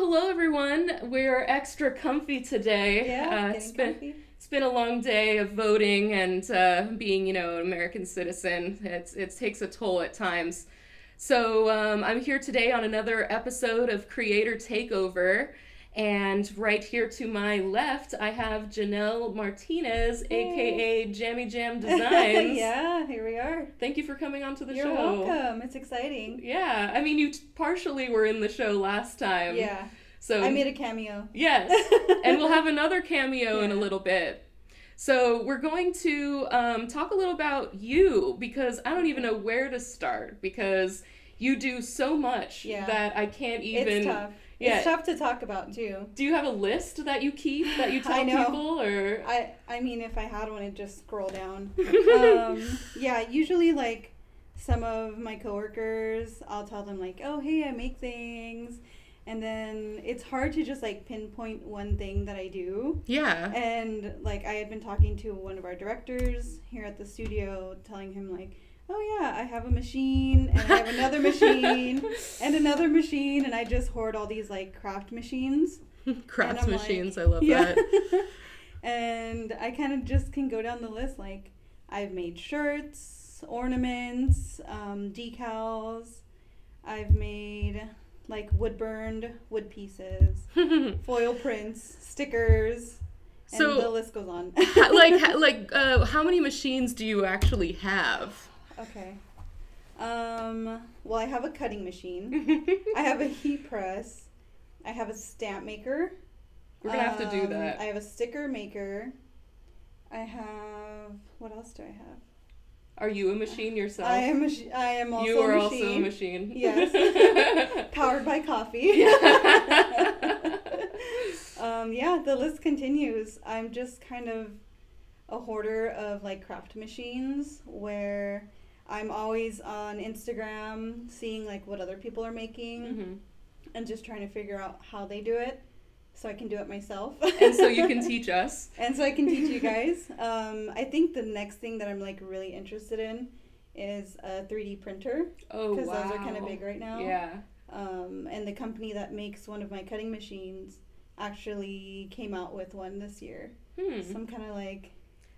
hello everyone. We're extra comfy today. Yeah, comfy. It's been a long day of voting and being, an American citizen. It takes a toll at times. So I'm here today on another episode of Creator Takeover. And right here to my left, I have Janelle Martinez, Hey. aka JammyJamDesigns. Yeah, here we are. Thank you for coming on to the You're show. welcome. It's exciting. Yeah, I mean, you partially were in the show last time. Yeah. So I made a cameo. Yes, and we'll have another cameo in a Yeah. little bit. So we're going to talk a little about you, because I don't even know where to start, because you do so much that I can't even... It's tough. Yeah. It's tough to talk about, too. Do you have a list that you keep, that you tell I know. people, or... I mean, if I had one, I'd just scroll down. Yeah, usually, like, some of my coworkers, I'll tell them, like, oh, hey, I make things. And then it's hard to just, like, pinpoint one thing that I do. Yeah. And, like, I had been talking to one of our directors here at the studio, telling him, like, oh, yeah, I have a machine, and I have another machine, and another machine, and I just hoard all these, like, craft machines. Craft machines, like, I love that. And I kind of just can go down the list, like, I've made shirts, ornaments, decals, I've made... like wood-burned wood pieces, foil prints, stickers, and So, the list goes on. How many machines do you actually have? Okay. Well, I have a cutting machine. I have a heat press. I have a stamp maker. We're gonna have to do that. I have a sticker maker. I have... what else do I have? Are you a machine yourself? I am also a machine. You are also a machine. Yes. Powered by coffee. Yeah, the list continues. I'm just kind of a hoarder of, like, craft machines, where I'm always on Instagram seeing, like, what other people are making and just trying to figure out how they do it so I can do it myself. And so you can teach us. And so I can teach you guys. I think the next thing that I'm, like, really interested in is a 3D printer. Oh, wow. Because those are kind of big right now. Yeah. And the company that makes one of my cutting machines actually came out with one this year. So I'm kind of, like,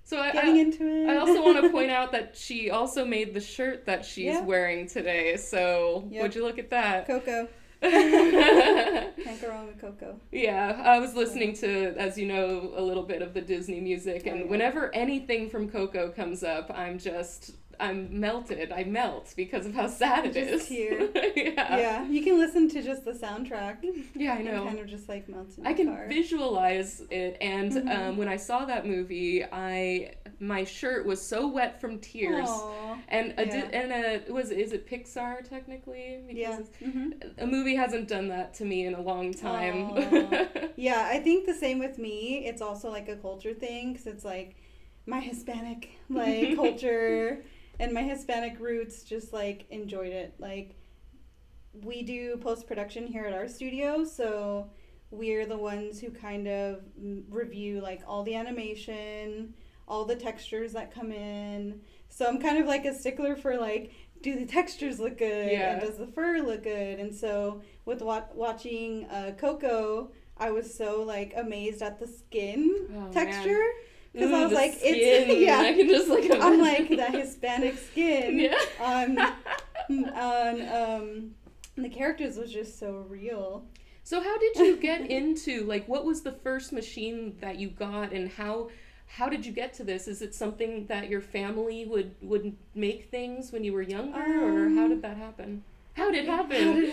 getting into it. I also want to point out that she also made the shirt that she's wearing today. So would you look at that? Coco. Can't go wrong with Coco. Yeah, I was listening to, as you know, a little bit of the Disney music, and whenever anything from Coco comes up, I'm melted. I melt because of how sad it is. Here. Yeah, you can listen to just the soundtrack. Yeah, I know. And kind of just, like, melt in the I can car. visualize it, and when I saw that movie, my shirt was so wet from tears. Aww. Is it Pixar technically? Because a movie hasn't done that to me in a long time. Yeah, I think the same with me. It's also, like, a culture thing, because it's, like, my Hispanic, like, culture and my Hispanic roots just, like, enjoyed it. Like, we do post-production here at our studio, so we're the ones who kind of review, like, all the animation, all the textures that come in. So I'm kind of, like, a stickler for, like, do the textures look good? Yeah. And does the fur look good? And so with watching Coco, I was so, like, amazed at the skin texture. Because I was like, skin. it's... Yeah. I can just, like, imagine. I'm like, that Hispanic skin on the characters was just so real. So how did you get into, like, what was the first machine that you got, and how did you get to this? Is it something that your family would make things when you were younger, or how did that happen? How did it happen?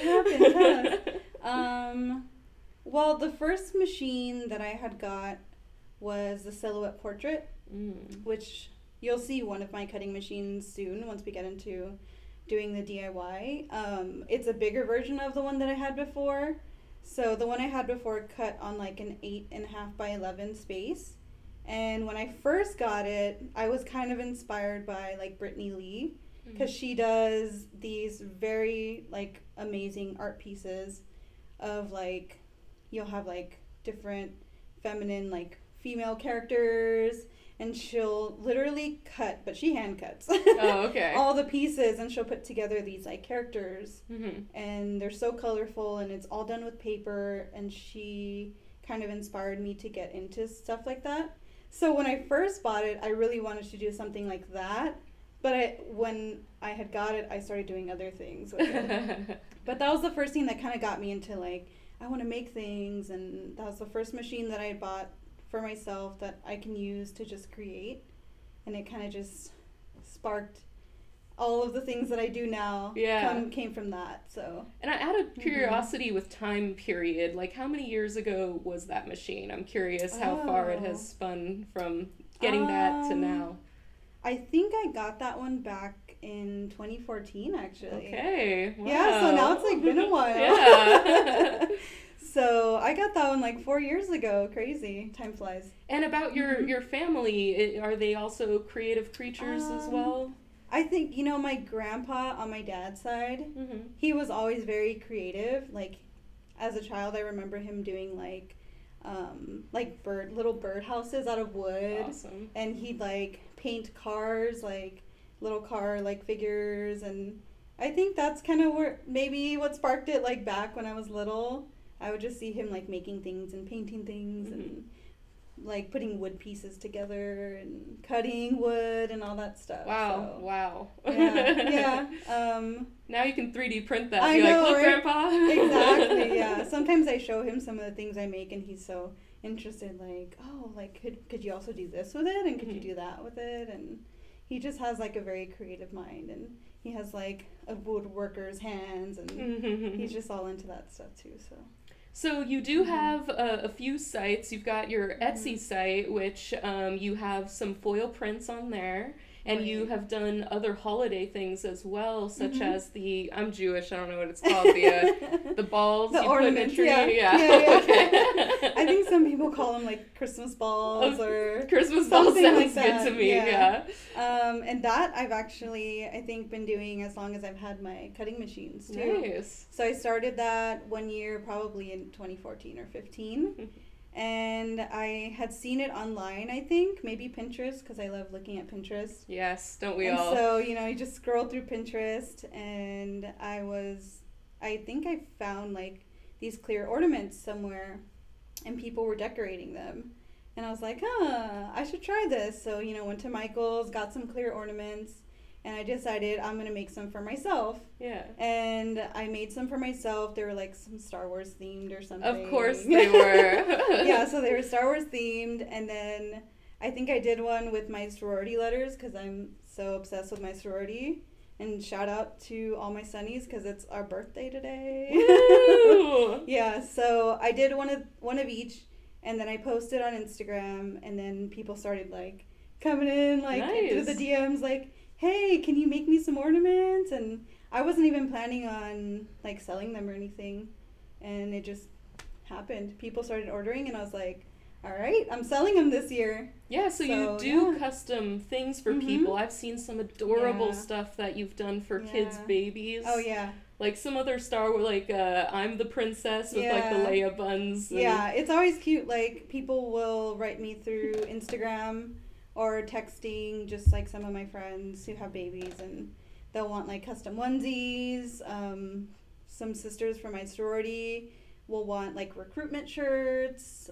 Well, the first machine that I had got was the silhouette portrait, which you'll see one of my cutting machines soon once we get into doing the DIY. It's a bigger version of the one that I had before. So the one I had before cut on, like, an 8.5 by 11 space. And when I first got it, I was kind of inspired by, like, Brittany Lee, because she does these very, like, amazing art pieces of, like, you'll have, like, different feminine, like, female characters, and she'll literally cut, but she hand cuts. Oh, okay. All the pieces, and she'll put together these like characters, and they're so colorful, and it's all done with paper, and she kind of inspired me to get into stuff like that. So when I first bought it, I really wanted to do something like that, but when I had got it, I started doing other things with it. But that was the first thing that kind of got me into like, I want to make things, and that was the first machine that I had bought for myself that I can use to just create, and it kind of just sparked all of the things that I do now. Came from that. So, and out of curiosity with time period, like how many years ago was that machine? I'm curious how far it has spun from getting that to now. I think I got that one back in 2014, actually. Okay. Wow. Yeah, so now it's like been a while. Yeah. So I got that one like 4 years ago. Crazy. Time flies. And about your family, are they also creative creatures as well? I think, my grandpa on my dad's side, he was always very creative. Like, as a child, I remember him doing like little bird houses out of wood. Awesome. And he'd like paint cars, like little car like figures, and I think that's kind of what sparked it. Like back when I was little, I would just see him like making things and painting things and like putting wood pieces together and cutting wood and all that stuff. Wow. So, wow. Yeah. Now you can 3D print that. I Be know, like, look, right? Grandpa. Exactly. Yeah. Sometimes I show him some of the things I make, and he's so interested. Like, oh, like could you also do this with it, and could you do that with it? And he just has like a very creative mind, and he has like a woodworker's hands, and he's just all into that stuff too. So you do have a few sites. You've got your Etsy site, which you have some foil prints on there. And you have done other holiday things as well, such as I'm Jewish, I don't know what it's called, the balls the you ornaments, put in a tree. Yeah. Okay. I think some people call them like Christmas balls or Christmas balls sounds like good to me, yeah. And that I've actually, I think, been doing as long as I've had my cutting machines too. Nice. So I started that one year, probably in 2014 or 15. And I had seen it online, I think, maybe Pinterest, because I love looking at Pinterest. Yes, don't we and all? And so, you just scroll through Pinterest, and I think I found like these clear ornaments somewhere, and people were decorating them. And I was like, I should try this. So, went to Michael's, got some clear ornaments, and I decided I'm going to make some for myself. Yeah. And I made some for myself. They were like some Star Wars themed or something. Of course they were. Yeah, so they were Star Wars themed. And then I think I did one with my sorority letters, because I'm so obsessed with my sorority. And shout out to all my sunnies, because it's our birthday today. Woo! Yeah, so I did one of each, and then I posted on Instagram, and then people started like coming in like through the DMs like, hey, can you make me some ornaments? And I wasn't even planning on like selling them or anything, and it just happened. People started ordering, and I was like, all right, I'm selling them this year. Yeah, so you do custom things for people. I've seen some adorable stuff that you've done for kids' babies. Oh, yeah. Like some other Star Wars, like I'm the princess with like the Leia buns. Yeah, it's always cute. Like people will write me through Instagram or texting, just like some of my friends who have babies, and they'll want like custom onesies. Some sisters from my sorority will want like recruitment shirts.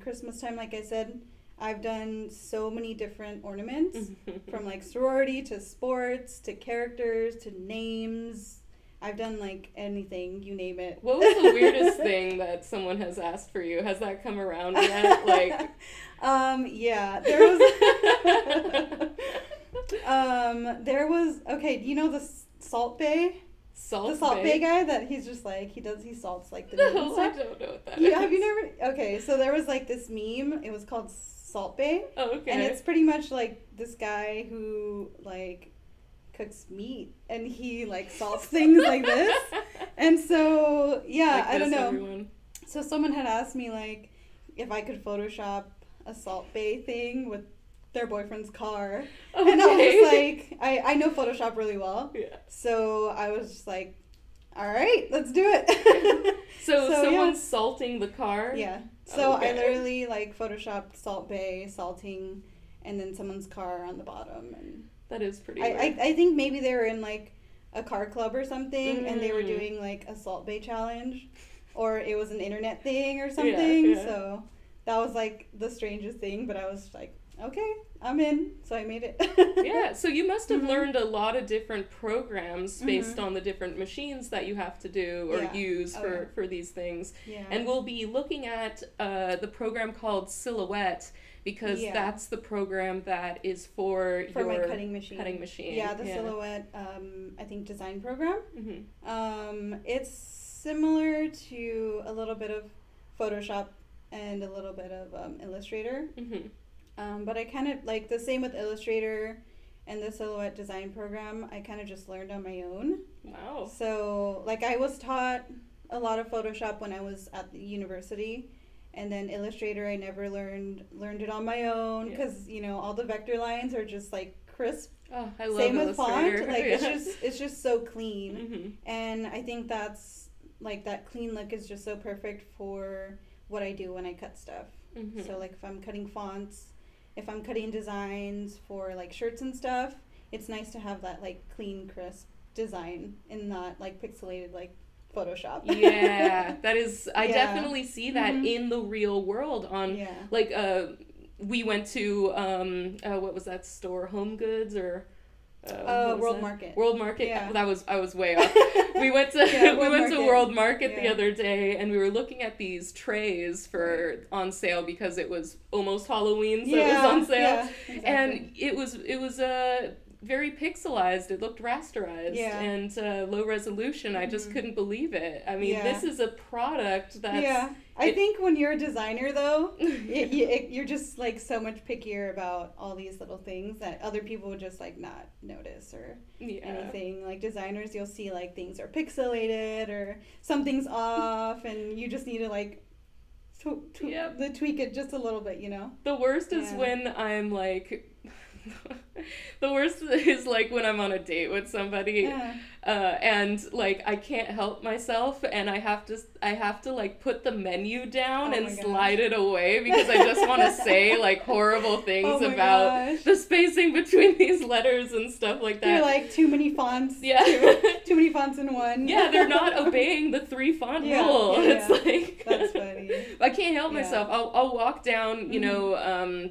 Christmas time, like I said, I've done so many different ornaments from like sorority to sports to characters to names. I've done like anything, you name it. What was the weirdest thing that someone has asked for you? Has that come around yet? Like, yeah, there was okay. Do you know the Salt Bay? The Salt Bay guy that he's just like he salts like the meat and stuff. I don't know what that is. Have you never? Okay, so there was like this meme. It was called Salt Bay. Oh, okay. And it's pretty much like this guy who like cooks meat, and he like salts things like this. And so like I don't know. Everyone. So someone had asked me like if I could Photoshop a Salt Bay thing with their boyfriend's car. Okay. And I was like, I know Photoshop really well. Yeah. So I was just like, all right, let's do it. So someone's salting the car? Yeah. So I literally like photoshopped Salt Bay salting, and then someone's car on the bottom. And that is pretty weird. I think maybe they were in like a car club or something, and they were doing like a Salt Bay challenge, or it was an internet thing or something. Yeah. So that was like the strangest thing, but I was like, okay, I'm in. So I made it. Yeah, so you must have learned a lot of different programs based on the different machines that you have to do or use for these things. Yeah. And we'll be looking at the program called Silhouette, because that's the program that is for your my cutting machine. Yeah, the Silhouette, I think, design program. It's similar to a little bit of Photoshop and a little bit of Illustrator. But I kind of, like, the same with Illustrator and the Silhouette design program, I kind of just learned on my own. Wow. So, like, I was taught a lot of Photoshop when I was at the university, and then Illustrator I never learned it on my own, because, you know, all the vector lines are just, like, crisp. Oh, I love Same with Illustrator. font. Like, it's just so clean. And I think that's, like, that clean look is just so perfect for what I do when I cut stuff. So, like, if I'm cutting fonts, if I'm cutting designs for, like, shirts and stuff, it's nice to have that, like, clean, crisp design and not, like, pixelated, like, Photoshop. Yeah, that is, I definitely see that in the real world on, like, we went to, what was that store, Home Goods or... World Market. World Market. Yeah. I was way off. We went to World Market the other day, and we were looking at these trays for on sale because it was almost Halloween, so it was on sale. Yeah, exactly. And it was very pixelized. It looked rasterized and low resolution. I just couldn't believe it. I mean, this is a product that's... I think when you're a designer, though, you're just, like, so much pickier about all these little things that other people would just, like, not notice or anything. Like, designers, you'll see, like, things are pixelated or something's off, and you just need to, like, tweak it just a little bit, you know? The worst is when I'm, like... The worst is, like, when I'm on a date with somebody and, like, I can't help myself, and I have to like put the menu down and slide it away because I just want to say, like, horrible things about the spacing between these letters and stuff like that. You're like, too many fonts. Yeah. Too many fonts in one. Yeah, they're not obeying the 3 font rule. It's like... That's funny. I can't help myself. I'll walk down, you know,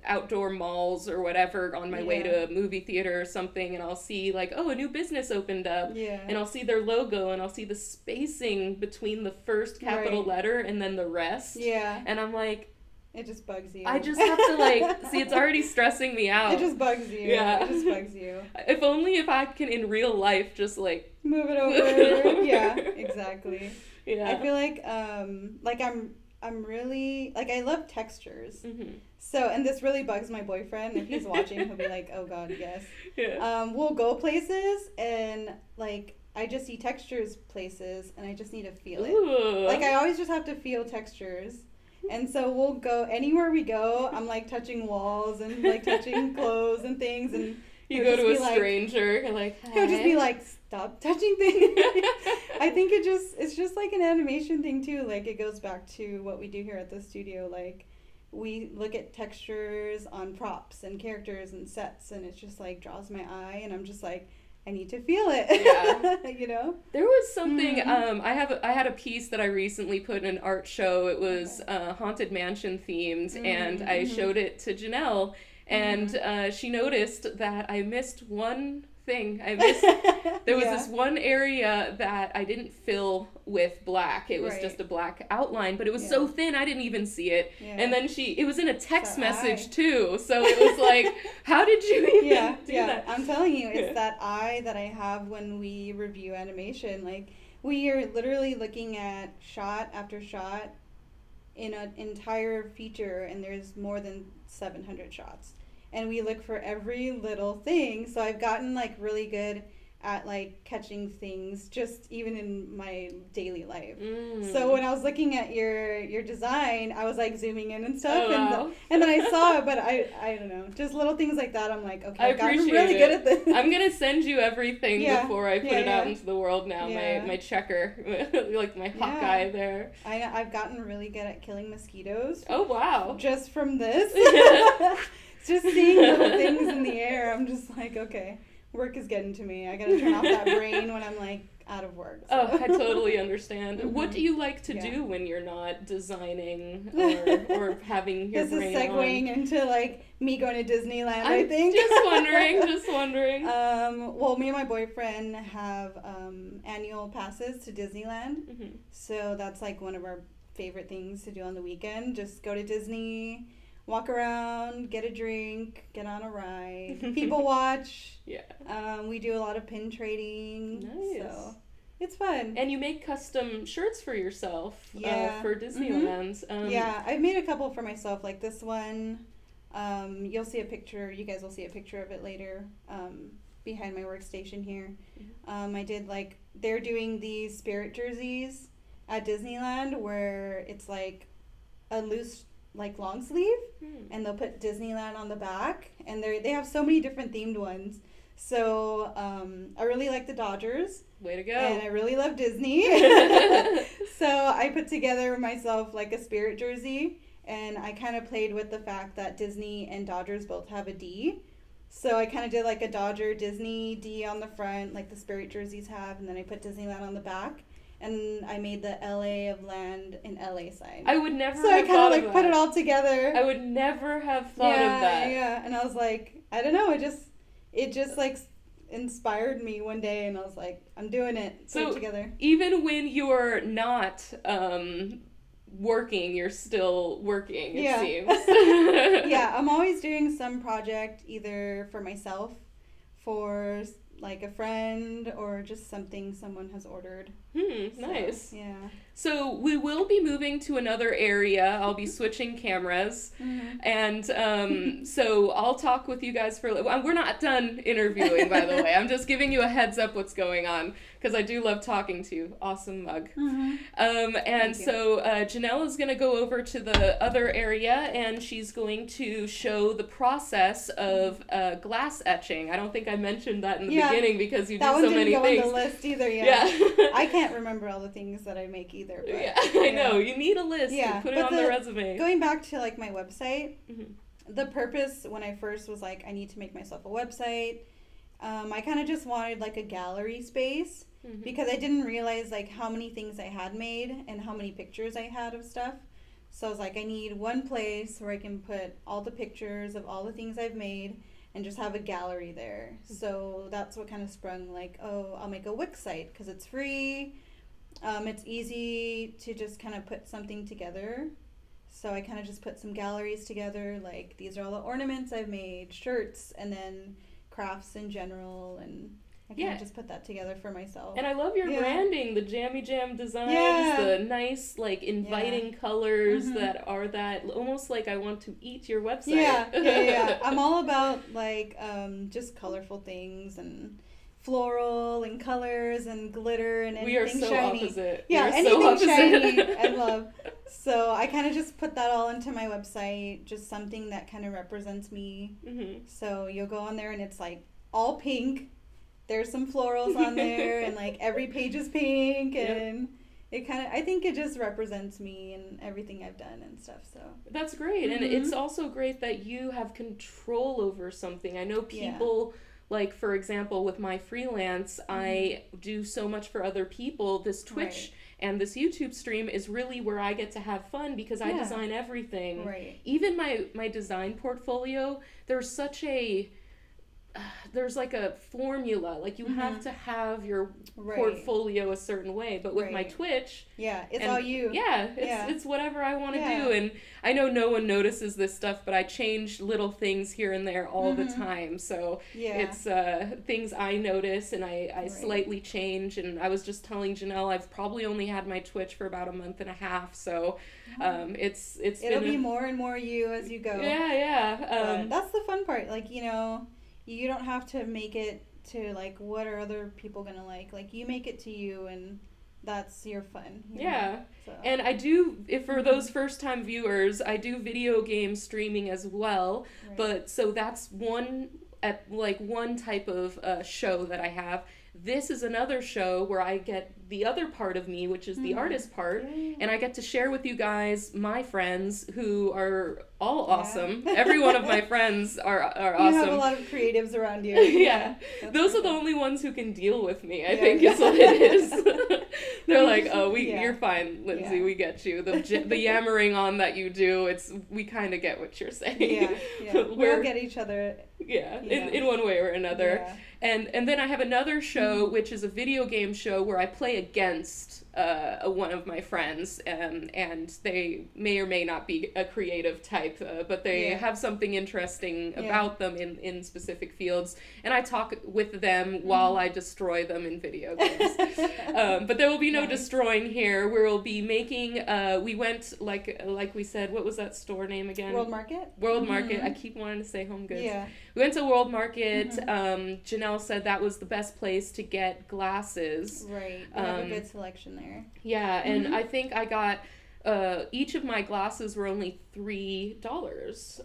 outdoor malls or whatever on my way to a movie theater or something, and I'll see, like, oh, a new business opened up, and I'll see their logo, and I'll see the spacing between the first capital letter and then the rest, and I'm like, it just bugs you. I just have to, like, see, it's already stressing me out. It just bugs you. Yeah. It just bugs you. If only if I can, in real life, just, like... Move it over. Yeah, exactly. Yeah. I feel like I'm really, like, I love textures. So, and this really bugs my boyfriend. If he's watching, he'll be like, oh, God, yes. Yeah. We'll go places, and, like, I just see textures places, and I just need to feel it. Ooh. Like, I always just have to feel textures. And so we'll go, anywhere we go, I'm, like, touching walls and, like, touching clothes and things, and... You go to a stranger, and, like, hi. He'll just be like, stop touching things. I think it's just like an animation thing too. Like, it goes back to what we do here at the studio. Like, we look at textures on props and characters and sets, and it just, like, draws my eye, and I'm just like, I need to feel it. Yeah. You know? There was something, I had a piece that I recently put in an art show. It was Haunted Mansion themed, and I showed it to Janelle. And she noticed that I missed one thing. There was this one area that I didn't fill with black. It was just a black outline, but it was so thin I didn't even see it. Yeah. And then it was in a text message too. So it was like, how did you even do that? I'm telling you, it's that eye that I have when we review animation. Like, we are literally looking at shot after shot in an entire feature, and there's more than 700 shots. And we look for every little thing. So I've gotten, like, really good at like catching things just even in my daily life. So when I was looking at your design, I was like zooming in and stuff, and then I saw it, but I don't know, just little things like that. I'm like, okay, I've gotten really good at this. I'm gonna send you everything before I put it out into the world now. My checker, like my Hawkeye there. I've gotten really good at killing mosquitoes. Oh wow! Just from this, just seeing little things in the air, I'm just like, okay. Work is getting to me. I gotta turn off that brain when I'm like out of work. So. Oh, I totally understand. What do you like to do when you're not designing or having your brain on? This is segueing into like me going to Disneyland, I think. Just wondering. Well, me and my boyfriend have annual passes to Disneyland. So that's like one of our favorite things to do on the weekend. Just go to Disney, walk around, get a drink, get on a ride, people watch. We do a lot of pin trading. Nice. So it's fun. And you make custom shirts for yourself for Disneyland. I've made a couple for myself, like this one. You'll see a picture. You guys will see a picture of it later behind my workstation here. I did like, they're doing these spirit jerseys at Disneyland where it's like a loose like long sleeve and they'll put Disneyland on the back, and they have so many different themed ones. So I really like the Dodgers. Way to go. And I really love Disney. So I put together myself like a spirit jersey, and I kind of played with the fact that Disney and Dodgers both have a D. So I kind of did like a Dodger Disney D on the front, like the spirit jerseys have, and then I put Disneyland on the back. And I made the LA of land in LA sign. I would never so have I kind of like put it all together. I would never have thought of that. Yeah, and I was like, I don't know, it just like inspired me one day, and I was like, I'm doing it. Put it together. Even when you're not working, you're still working, it seems. Yeah, I'm always doing some project either for myself, for like a friend, or just something someone has ordered. Nice. Yeah. So we will be moving to another area. I'll be switching cameras. And so I'll talk with you guys for... We're not done interviewing, by the way. I'm just giving you a heads up what's going on, because I do love talking to you. Awesome mug. And so Janelle is going to go over to the other area, and she's going to show the process of glass etching. I don't think I mentioned that in the beginning, because you do so many things. That one didn't go on the list either, I can't remember all the things that I make either. But, I know. You need a list. Yeah, put it on the resume. Going back to like my website, the purpose when I first was like, I need to make myself a website, I kind of just wanted like a gallery space, because I didn't realize like how many things I had made and how many pictures I had of stuff. So I was like, I need one place where I can put all the pictures of all the things I've made and just have a gallery there. So that's what kind of sprung like, oh, I'll make a Wix site because it's free. It's easy to just kind of put something together. So I kind of just put some galleries together, like these are all the ornaments I've made, shirts, and then crafts in general, and I kind of just put that together for myself. And I love your branding, the JammyJamDesigns, the nice, like, inviting colors that are that, almost like I want to eat your website. Yeah. I'm all about, like, just colorful things and floral and colors and glitter and anything shiny. We are so opposite. Yeah, anything shiny I love. So I kind of just put that all into my website, just something that kind of represents me. So you'll go on there and it's like all pink. There's some florals on there and like every page is pink, and it kind of, I think it just represents me and everything I've done and stuff. So that's great. And it's also great that you have control over something. I know people... Like, for example, with my freelance, I do so much for other people. This Twitch and this YouTube stream is really where I get to have fun, because I design everything. Even my design portfolio, there's such a... there's like a formula, like you have to have your portfolio a certain way, but with my Twitch, it's all you. It's whatever I want to do. And I know no one notices this stuff, but I change little things here and there all the time, so it's things I notice, and I slightly change. And I was just telling Janelle, I've probably only had my Twitch for about a month and a half, so it'll be more and more you as you go. That's the fun part, like, you know, you don't have to make it to like what are other people gonna like. Like you make it to you, and that's your fun. Yeah. So. And I do, if for those first time viewers, I do video game streaming as well. Right. But so that's one type of show that I have. This is another show where I get the other part of me, which is the artist part, and I get to share with you guys my friends who are all awesome. Every one of my friends are awesome. You have a lot of creatives around you. Yeah. Those are the only ones who can deal with me, I think is what it is. They're like, oh, you're fine, Lindsay, we get you. The yammering on that you do, we kind of get what you're saying. Yeah. We'll get each other. Yeah, in one way or another. Yeah. And then I have another show, which is a video game show where I play against one of my friends, and they may or may not be a creative type, but they have something interesting about them in specific fields, and I talk with them while I destroy them in video games. But there will be no destroying here. We'll be making, we went, like we said, what was that store name again? World Market? World Market. I keep wanting to say Home Goods. Yeah. We went to World Market. Janelle said that was the best place to get glasses. Right. They have a good selection there. Yeah, and I think I got each of my glasses were only $3. That's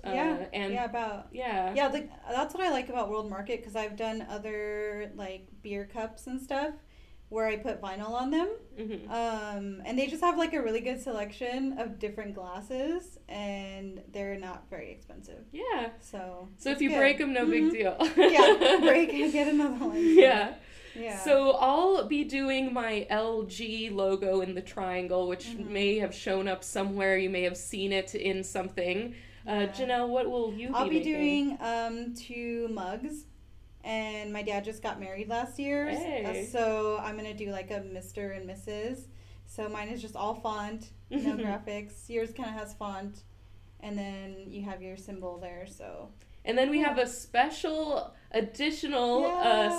what I like about World Market, because I've done other like beer cups and stuff where I put vinyl on them, and they just have like a really good selection of different glasses, and they're not very expensive. Yeah. So if you break them, no big deal. Break and get another one. Yeah. Yeah. So I'll be doing my LG logo in the triangle, which may have shown up somewhere. You may have seen it in something. Janelle, what will you be I'll be making? doing 2 mugs. And my dad just got married last year. Hey. So I'm going to do like a Mr. and Mrs. So mine is just all font, no graphics. Yours kind of has font. And then you have your symbol there, so... And then we have a special, additional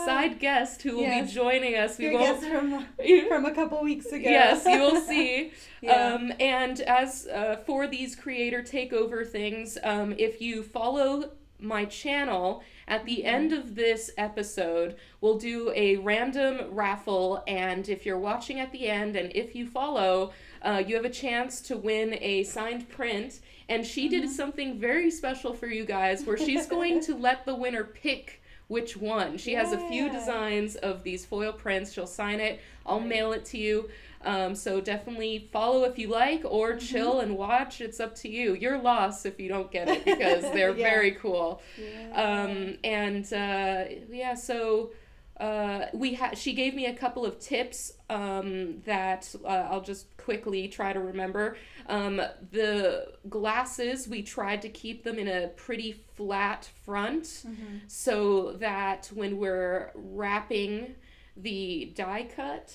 side guest who will be joining us. We guest from a couple weeks ago. Yes, you will see. And as for these creator takeover things, if you follow my channel, at the end of this episode, we'll do a random raffle, and if you're watching at the end and if you follow, you have a chance to win a signed print. And she did something very special for you guys, where she's going to let the winner pick which one. She has a few designs of these foil prints. She'll sign it. I'll mail it to you. So definitely follow if you like, or chill and watch. It's up to you. Your loss if you don't get it, because they're very cool. She gave me a couple of tips that I'll just quickly try to remember. The glasses, we tried to keep them in a pretty flat front, so that when we're wrapping the die cut,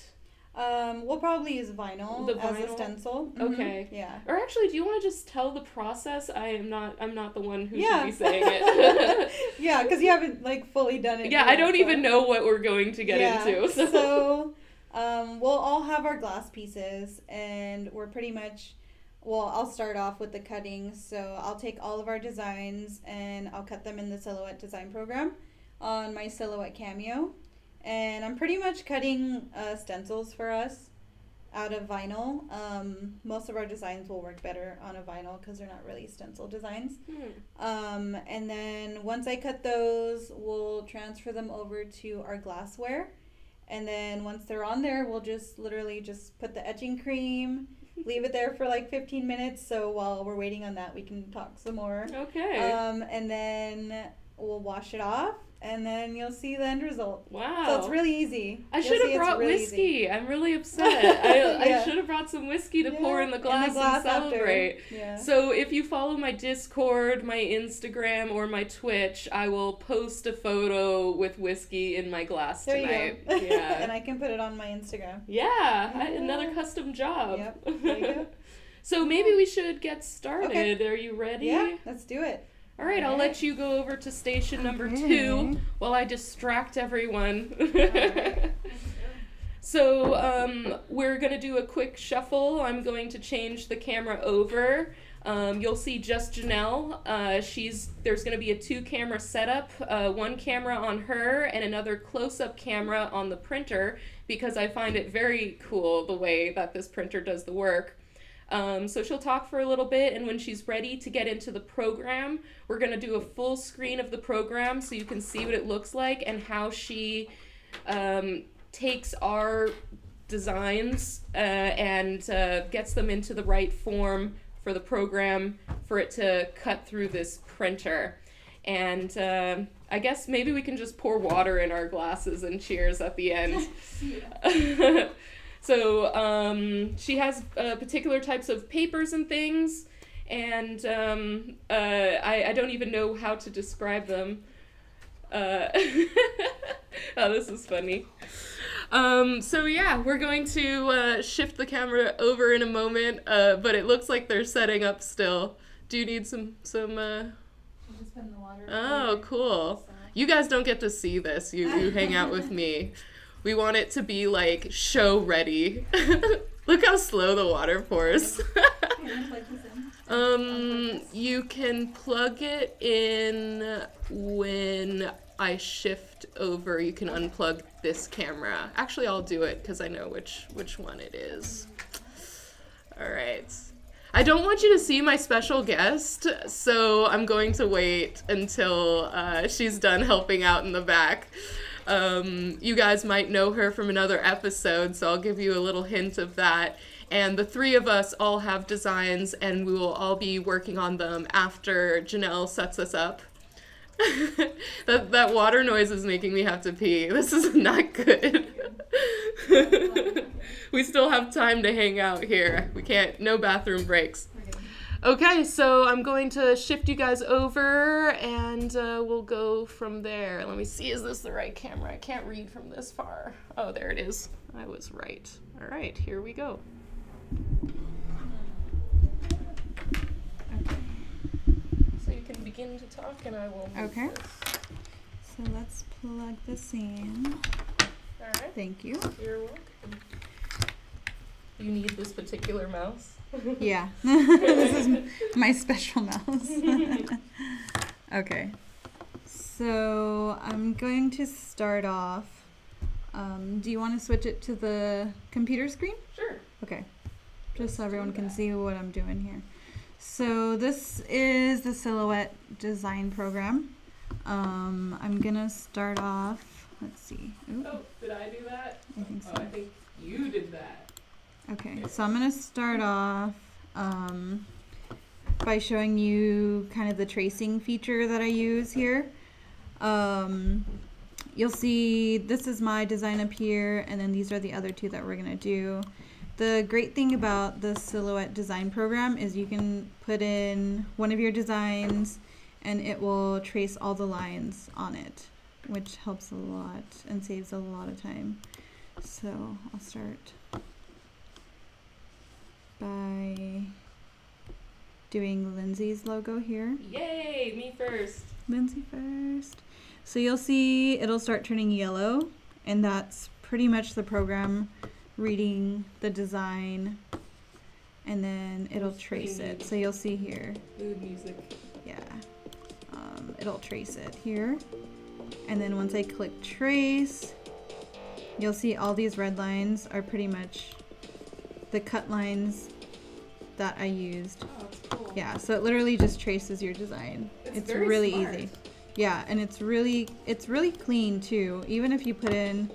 we'll probably use vinyl as a stencil. Okay. Yeah. Or actually, do you want to just tell the process? I'm not the one who should be saying it. Yeah, because you haven't like fully done it. Yeah, I don't even know what we're going to get into. So we'll all have our glass pieces, and we're pretty much... Well, I'll start off with the cutting. So I'll take all of our designs and I'll cut them in the Silhouette design program on my Silhouette Cameo. And I'm pretty much cutting stencils for us out of vinyl. Most of our designs will work better on a vinyl because they're not really stencil designs. And then once I cut those, we'll transfer them over to our glassware. And then once they're on there, we'll just literally just put the etching cream, leave it there for like 15 minutes. So while we're waiting on that, we can talk some more. Okay. And then we'll wash it off, and then you'll see the end result. Wow. So it's really easy. I should have brought whiskey. Easy. I'm really upset. I should have brought some whiskey to pour in the glass and celebrate. Yeah. So if you follow my Discord, my Instagram, or my Twitch, I will post a photo with whiskey in my glass tonight. There you go. Yeah. And I can put it on my Instagram. Yeah. Another custom job. Yep. There you go. So maybe we should get started. Okay. Are you ready? Yeah, let's do it. All right, I'll let you go over to station number 2 while I distract everyone. So we're going to do a quick shuffle. I'm going to change the camera over. You'll see just Janelle. There's going to be a 2-camera setup, one camera on her and another close-up camera on the printer, because I find it very cool the way that this printer does the work. So she'll talk for a little bit, and when she's ready to get into the program, we're going to do a full screen of the program so you can see what it looks like and how she takes our designs and gets them into the right form for the program for it to cut through this printer. And I guess maybe we can just pour water in our glasses and cheers at the end. So she has particular types of papers and things, and I don't even know how to describe them. Oh, this is funny. So yeah, we're going to shift the camera over in a moment, but it looks like they're setting up still. Do you need some Just put in the water. Oh, cool. You guys don't get to see this. You hang out with me. We want it to be like show ready. Look how slow the water pours. You can plug it in when I shift over. You can unplug this camera. Actually, I'll do it because I know which one it is. All right. I don't want you to see my special guest, so I'm going to wait until she's done helping out in the back. You guys might know her from another episode, so I'll give you a little hint of that. And the 3 of us all have designs, and we will all be working on them after Janelle sets us up. That water noise is making me have to pee. This is not good. We still have time to hang out here. We can't, no bathroom breaks. Okay, so I'm going to shift you guys over, and we'll go from there. Let me see, is this the right camera? I can't read from this far. Oh, there it is. I was right. All right, here we go. Okay. So you can begin to talk, and I will move Okay. this. So let's plug this in. All right. Thank you. You're welcome. You need this particular mouse? Yeah. This is my special mouse. Okay. So I'm going to start off. Do you want to switch it to the computer screen? Sure. Okay. Just so everyone can see what I'm doing here. So this is the Silhouette design program. I'm gonna start off. Let's see. Ooh, Oh, did I do that? I think so. Oh, I think you did that. Okay, so I'm gonna start off by showing you kind of the tracing feature that I use here. You'll see this is my design up here, and then these are the other 2 that we're gonna do. The great thing about the Silhouette design program is you can put in one of your designs and it will trace all the lines on it, which helps a lot and saves a lot of time. So I'll start by doing Lindsay's logo here. Yay, me first. Lindsay first. So you'll see it'll start turning yellow, and that's pretty much the program reading the design, and then it'll trace it. So you'll see here. Mood music. Yeah. It'll trace it here. And then once I click trace, you'll see all these red lines are pretty much the cut lines that I used. Oh, that's cool. Yeah, so it literally just traces your design. It's very really smart. easy. Yeah, and it's really clean too. Even if you put in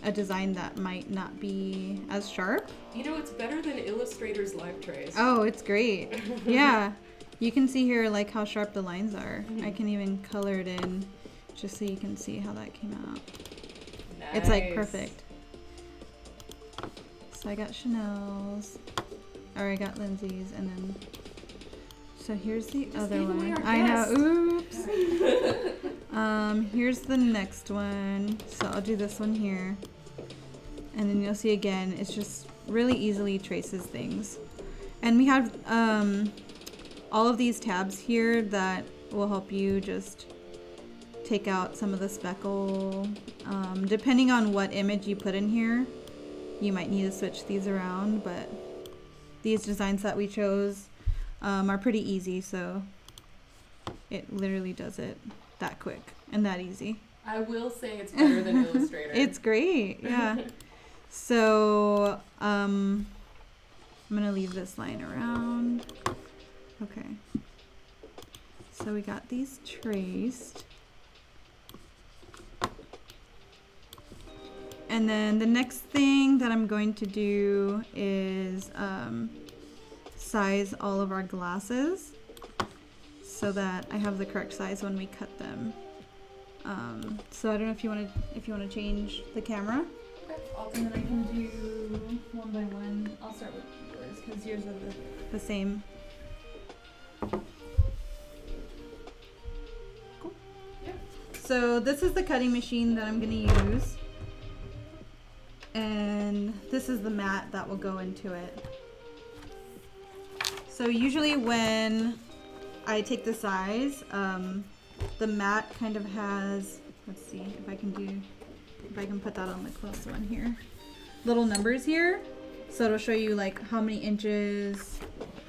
a design that might not be as sharp. You know, it's better than Illustrator's Live Trace. Oh, it's great. Yeah. You can see here like how sharp the lines are. I can even color it in just so you can see how that came out. Nice. It's like perfect. So I got Chanel's, or I got Lindsay's, and then so here's the Just other gave away one. our I know. guest. Oops. Here's the next one. So I'll do this one here, and then you'll see again. It's just really easily traces things, and we have all of these tabs here that will help you just take out some of the speckle. Depending on what image you put in here, you might need to switch these around, but these designs that we chose are pretty easy, so it literally does it that quick and that easy. I will say it's better than Illustrator. It's great, yeah. So I'm gonna leave this line around. Okay. So we got these traced. And then the next thing that I'm going to do is size all of our glasses so that I have the correct size when we cut them. So I don't know if you want to change the camera. Okay. And then I can do one by one. I'll start with yours because yours are the same. Cool. Yeah. So this is the cutting machine that I'm going to use. And this is the mat that will go into it. So usually when I take the size, the mat kind of has, let's see if I can put that on the close one here. Little numbers here. So it'll show you like how many inches,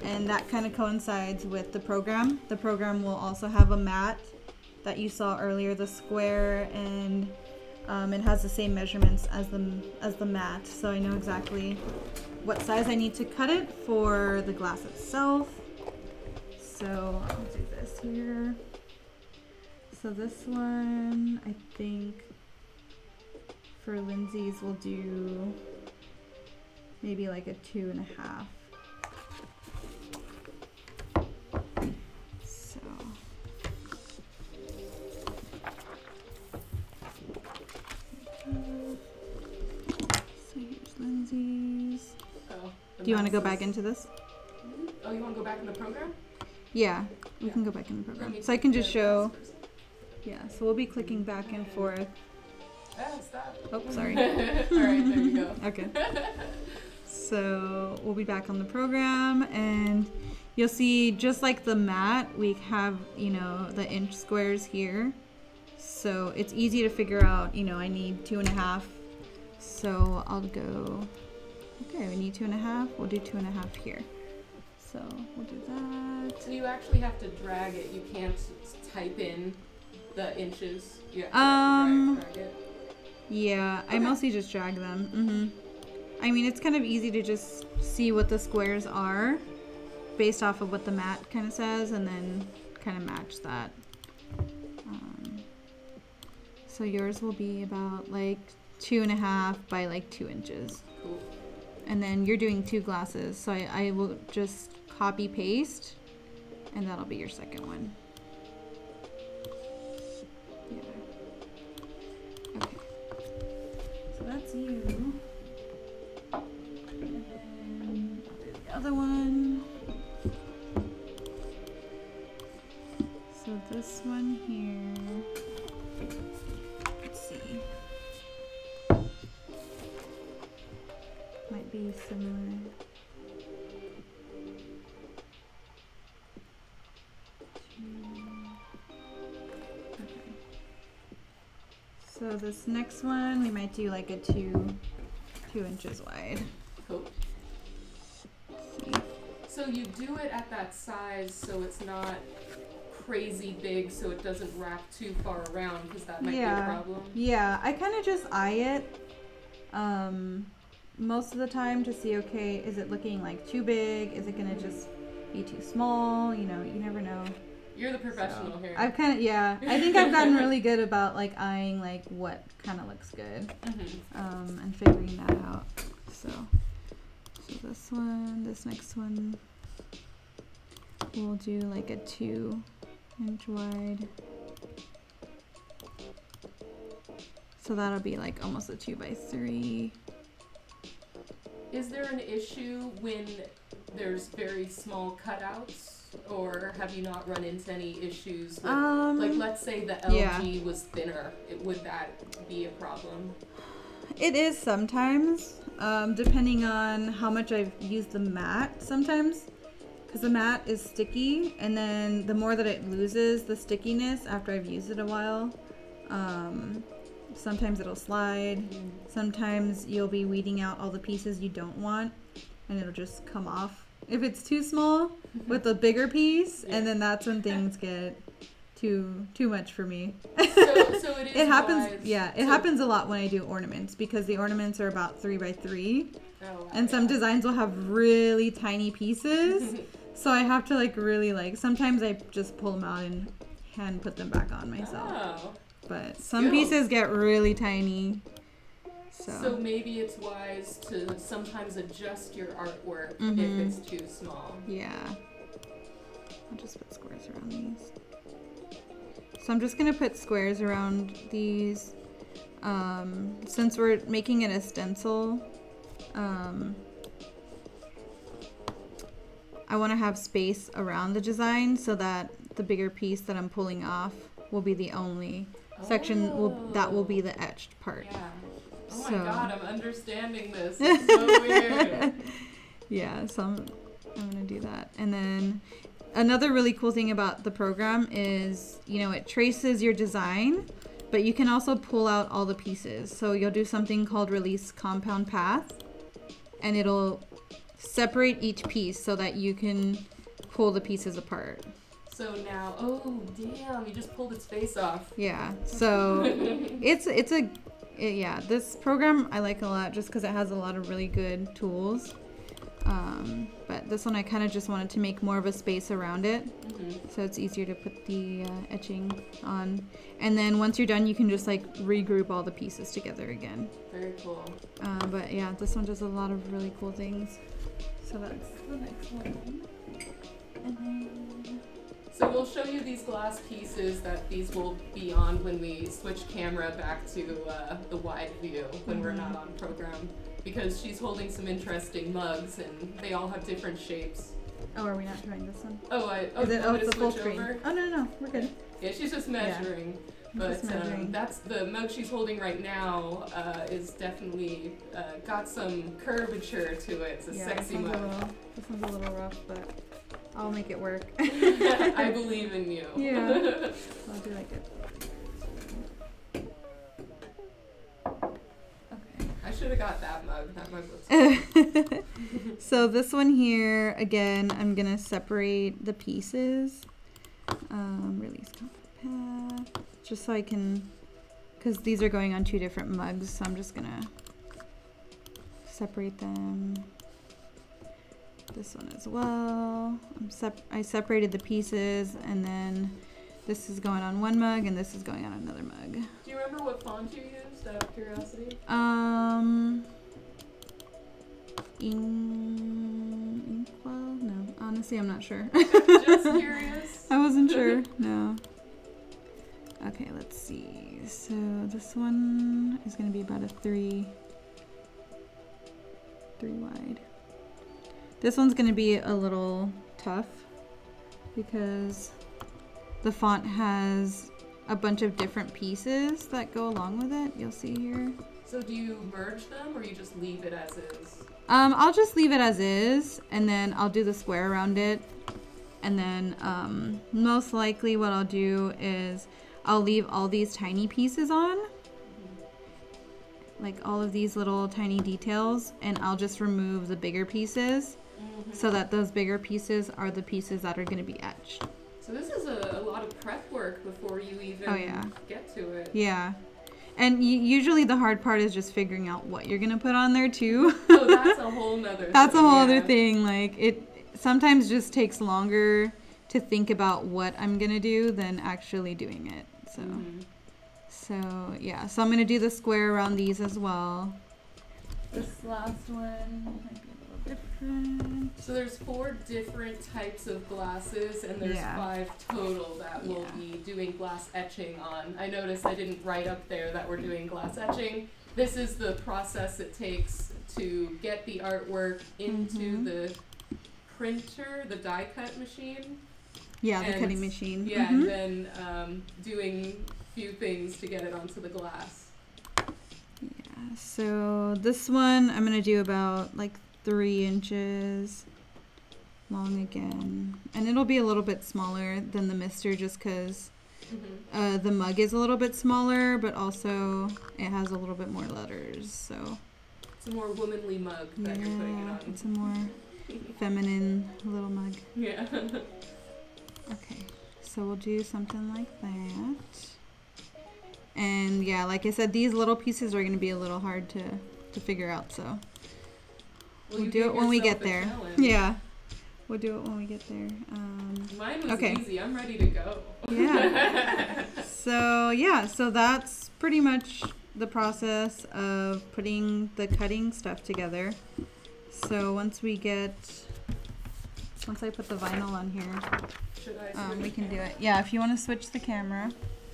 and that kind of coincides with the program. The program will also have a mat that you saw earlier, the square, and it has the same measurements as the mat. So I know exactly what size I need to cut it for the glass itself. So I'll do this here. So this one, I think for Lindsay's we'll do maybe like a 2.5. So here's Lindsay's. Oh, Do you want to go back into this? Oh, you want to go back in the program? Yeah, we can go back in the program. So I can just show. Yeah, so we'll be clicking back and forth. Ah, stop. Oh, sorry. All right, there you go. Okay. So we'll be back on the program, and you'll see just like the mat, we have, you know, the inch squares here. So it's easy to figure out, you know, I need 2.5. So I'll go, okay, we need 2.5. We'll do 2.5 here. So we'll do that. So you actually have to drag it. You can't type in the inches. You have to drag it. Yeah, I mostly just drag them. I mean, it's kind of easy to just see what the squares are based off of what the mat kind of says, and then kind of match that. So yours will be about like 2.5 by like 2 inches. Cool. And then you're doing 2 glasses, so I will just copy paste, and that'll be your second one. Yeah. Okay. So that's you. And then I'll do the other one. So this one here. Let's see. Might be similar. Okay. So this next one, we might do like a 2 inches wide. Cool. So you do it at that size so it's not crazy big, so it doesn't wrap too far around, because that might be a problem. Yeah, I kind of just eye it most of the time to see, okay, is it looking like too big? Is it going to just be too small? You know, you never know. You're the professional here. I've kind of, yeah, I think I've gotten really good about like eyeing like what kind of looks good, and figuring that out. So this one, this next one, we'll do like a 2 inch wide. So that'll be like almost a 2 by 3. Is there an issue when there's very small cutouts, or have you not run into any issues with, like, let's say the LG was thinner, would that be a problem? It is sometimes, depending on how much I've used the mat sometimes, because the mat is sticky, and then the more that it loses the stickiness after I've used it a while, sometimes it'll slide. Sometimes you'll be weeding out all the pieces you don't want, and it'll just come off. If it's too small with a bigger piece, and then that's when things get too much for me. So it is it happens. wise. Yeah, it happens a lot when I do ornaments because the ornaments are about 3 by 3, and some designs will have really tiny pieces. So I have to like really like. Sometimes I just pull them out and hand put them back on myself. Oh. But some pieces get really tiny. So maybe it's wise to sometimes adjust your artwork if it's too small. Yeah. I'll just put squares around these. So I'm just going to put squares around these. Since we're making it a stencil, I want to have space around the design so that the bigger piece that I'm pulling off will be the only section that will be the etched part. Yeah. Oh my god, I'm understanding this. It's so weird. Yeah, so I'm going to do that. And then another really cool thing about the program is, you know, it traces your design, but you can also pull out all the pieces. So you'll do something called release compound path, and it'll separate each piece so that you can pull the pieces apart. So now, oh damn, you just pulled its face off. Yeah, so yeah, this program I like a lot just because it has a lot of really good tools. But this one I kind of just wanted to make more of a space around it, so it's easier to put the etching on. And then once you're done, you can just like regroup all the pieces together again. Very cool. But yeah, this one does a lot of really cool things. So that's the next one. And then... So we'll show you these glass pieces that these will be on when we switch camera back to the wide view when we're not on program, because she's holding some interesting mugs and they all have different shapes. Oh, are we not trying this one? It's a full screen. Over? Oh no, we're good. Yeah, she's just measuring. Yeah. But that's the mug she's holding right now is definitely got some curvature to it. It's a sexy mug. This one's a little rough, but I'll make it work. I believe in you. Yeah. I'll do like it. Okay. I should have got that mug. That mug looks good. So this one here, again, I'm going to separate the pieces. Release compound path. Just so I can, because these are going on 2 different mugs, so I'm just going to separate them. This one as well. I separated the pieces, and then this is going on one mug, and this is going on another mug. Do you remember what font you used, out of curiosity? Inkwell? No, honestly, I'm not sure. Just curious. I wasn't sure. No. Okay, let's see. So this one is going to be about a 3 wide. This one's going to be a little tough because the font has a bunch of different pieces that go along with it. You'll see here. So do you merge them or you just leave it as is? I'll just leave it as is, and then I'll do the square around it. And then most likely what I'll do is I'll leave all these tiny pieces on. Like all of these little tiny details, and I'll just remove the bigger pieces so that those bigger pieces are the pieces that are going to be etched. So this is a lot of prep work before you even get to it. Yeah. And usually the hard part is just figuring out what you're going to put on there too. Oh, that's a whole nother thing. That's a whole other thing. Like it sometimes just takes longer to think about what I'm going to do than actually doing it. So. So yeah, so I'm going to do the square around these as well. This last one might be a little different. So there's 4 different types of glasses, and there's 5 total that we'll be doing glass etching on. I noticed I didn't write up there that we're doing glass etching. This is the process it takes to get the artwork into the printer, the die cut machine. Yeah, the cutting machine. Yeah, and then doing few things to get it onto the glass. Yeah, so this one I'm gonna do about like 3 inches long again, and it'll be a little bit smaller than the mister just because the mug is a little bit smaller, but also it has a little bit more letters. So it's a more womanly mug that you're putting it on. It's a more. feminine little mug. Yeah. Okay, so we'll do something like that. And yeah, like I said, these little pieces are going to be a little hard to figure out, so we'll do it when we get there. Yeah, we'll do it when we get there. Mine was okay. easy. I'm ready to go. Yeah. So yeah, so that's pretty much the process of putting the cutting stuff together. So once I put the vinyl on here, we can do it. Yeah, if you want to switch the camera.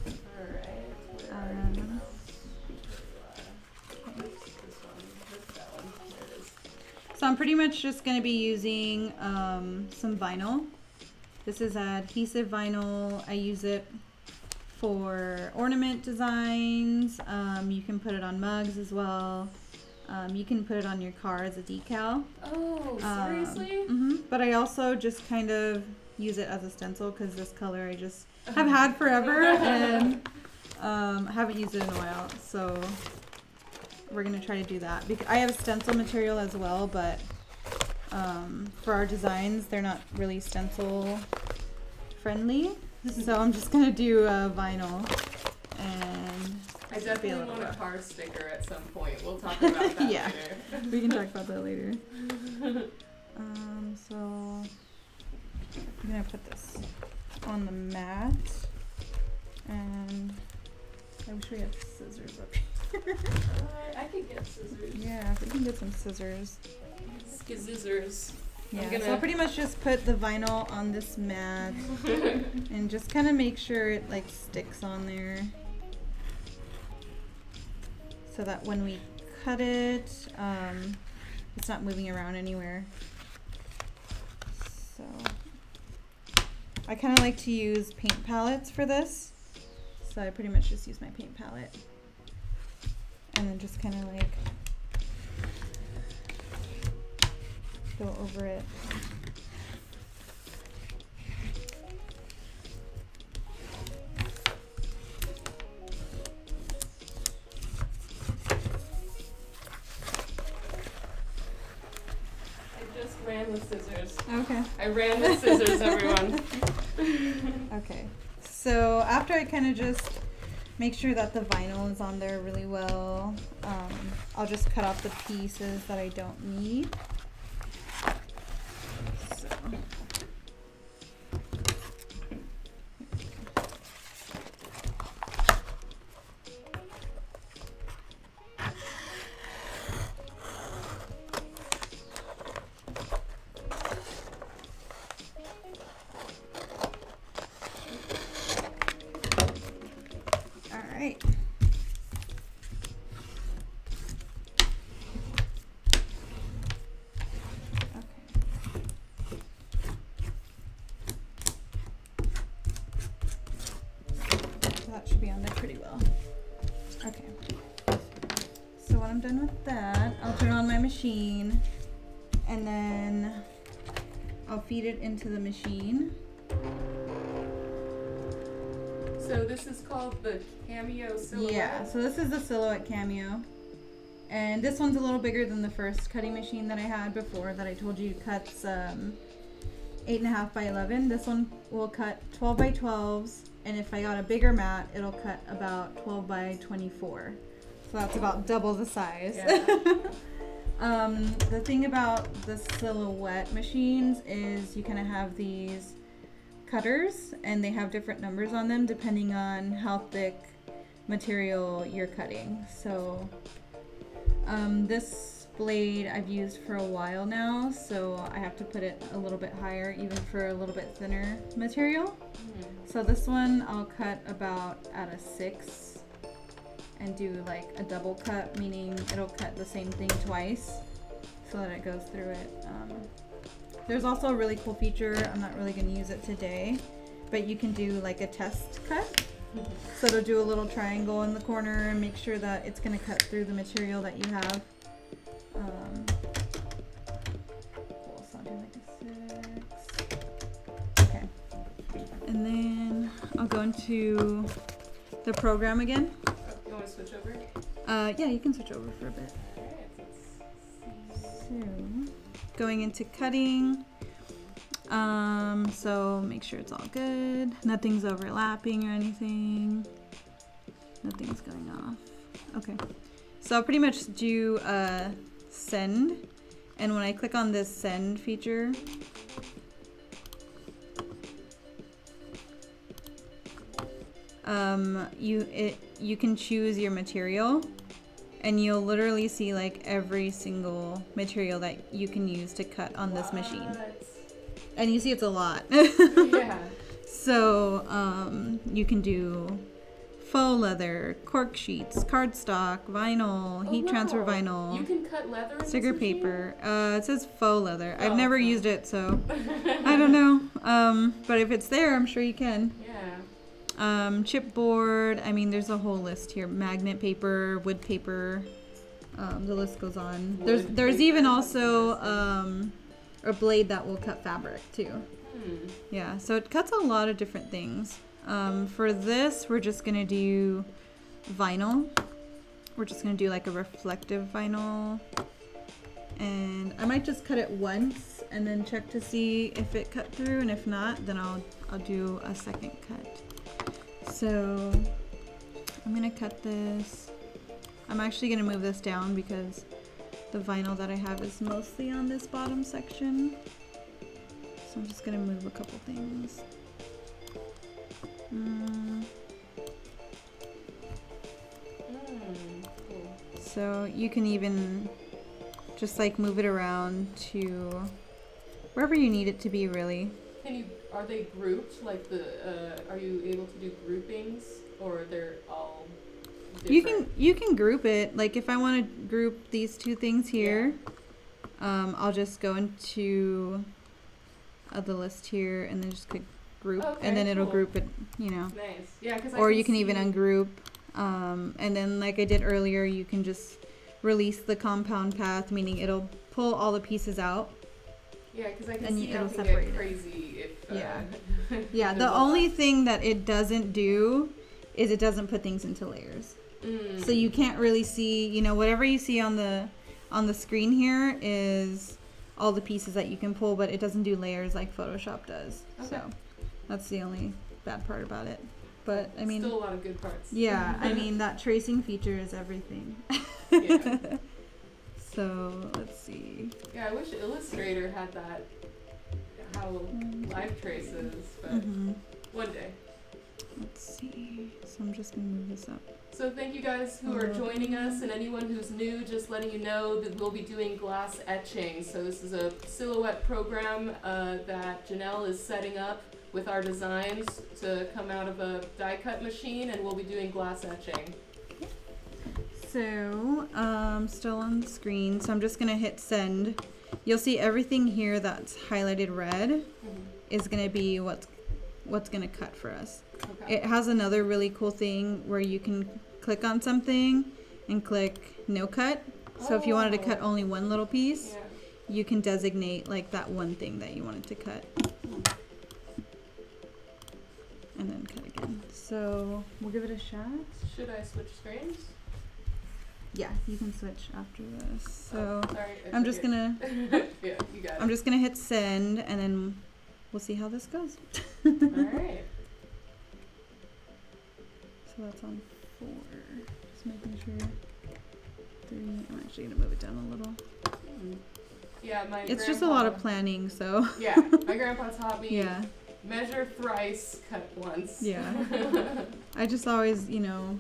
Alright. So I'm pretty much just going to be using some vinyl. This is adhesive vinyl. I use it for ornament designs. You can put it on mugs as well. You can put it on your car as a decal. Oh, seriously? But I also just kind of use it as a stencil because this color I just have had forever and haven't used it in a while. So we're going to try to do that. Because I have stencil material as well, but for our designs, they're not really stencil friendly. So I'm just going to do vinyl. And I definitely want a car sticker at some point. We'll talk about that yeah, later. We can talk about that later. So I'm going to put this on the mat. And I wish we had scissors up here. I could get scissors. Yeah, if we can get some scissors. Scissors. Yeah, so I'll pretty much just put the vinyl on this mat and just kind of make sure it like sticks on there so that when we cut it, it's not moving around anywhere. So I kind of like to use paint palettes for this. So I pretty much just use my paint palette and then just kind of like go over it. I just ran with scissors. Okay. I ran with scissors, everyone. Okay. So after I kind of just make sure that the vinyl is on there really well, I'll just cut off the pieces that I don't need. So. That should be on there pretty well. Okay. So when I'm done with that, I'll turn on my machine and then I'll feed it into the machine. So this is called the Cameo Silhouette? Yeah, so this is the Silhouette Cameo. And this one's a little bigger than the first cutting machine that I had before that I told you cuts 8.5 by 11. This one will cut 12 by 12s. And if I got a bigger mat, it'll cut about 12 by 24. So that's about double the size. Yeah. The thing about the Silhouette machines is you kind of have these cutters and they have different numbers on them depending on how thick material you're cutting. So this blade I've used for a while now, so I have to put it a little bit higher even for a little bit thinner material. So this one I'll cut about at a 6 and do like a double cut, meaning it'll cut the same thing twice so that it goes through it. There's also a really cool feature, I'm not really going to use it today, but you can do like a test cut. So it'll do a little triangle in the corner and make sure that it's going to cut through the material that you have. Cool, so I'll do like a 6. Okay. And then I'll go into the program again. Oh, you want to switch over? Yeah, you can switch over for a bit. Alright, let's see. So going into cutting. So make sure it's all good. Nothing's overlapping or anything. Nothing's going off. Okay. So I'll pretty much do send. And when I click on this send feature, you can choose your material, and you'll literally see like every single material that you can use to cut on this machine. And you see it's a lot. Yeah. So you can do faux leather, cork sheets, cardstock, vinyl, heat transfer vinyl. You can cut leather in sticker this machine? paper. It says faux leather. I've Oh, never okay. used it, so I don't know. But if it's there, I'm sure you can. Yeah. Chipboard. I mean, there's a whole list here. Magnet paper, wood paper. The list goes on. Wood There's paper. even also a blade that will cut fabric too. Yeah, so it cuts a lot of different things. For this, we're just gonna do vinyl. We're just gonna do like a reflective vinyl. And I might just cut it once and then check to see if it cut through, and if not, then I'll do a second cut. So I'm gonna cut this. I'm actually gonna move this down because the vinyl that I have is mostly on this bottom section. So I'm just gonna move a couple things. Cool. So you can even just like move it around to wherever you need it to be, really. Are they grouped? Like are you able to do groupings, or they're all different? You can group it. Like if I want to group these two things here, I'll just go into the list here and then just click group, Okay, and then it'll cool. group it, you know. Nice. Yeah, because Or you can even ungroup. And then like I did earlier, you can just release the compound path, meaning it'll pull all the pieces out. Yeah, because I can and see how it'll it can separate get it. crazy if Yeah. if Yeah, there's the a only lot. thing that it doesn't do is it doesn't put things into layers. So you can't really see, you know, whatever you see on the screen here is all the pieces that you can pull, but it doesn't do layers like Photoshop does. Okay. So that's the only bad part about it. But I mean, still a lot of good parts. yeah, I mean that tracing feature is everything. Yeah. So let's see. Yeah, I wish Illustrator had that, how live traces, but one day. Let's see. So I'm just gonna move this up. So thank you guys who are joining us, and anyone who's new, just letting you know that we'll be doing glass etching. So this is a silhouette program that Janelle is setting up with our designs to come out of a die cut machine, and we'll be doing glass etching. So, still on the screen, so I'm just gonna hit send. You'll see everything here that's highlighted red is gonna be what's gonna cut for us. Okay. It has another really cool thing where you can click on something and click no cut. So if you wanted to cut only one little piece, Yeah. you can designate like that one thing that you wanted to cut. And then cut again. So we'll give it a shot. Should I switch screens? Yeah, you can switch after this. So Sorry, I'm just gonna yeah, you got it. I'm just gonna hit send, and then we'll see how this goes. Alright. So that's on 4. Just making sure. 3. I'm actually gonna move it down a little. Yeah, It's just a lot of planning, so. Yeah, my grandpa taught me Yeah. measure thrice, cut once. Yeah. I just always, you know,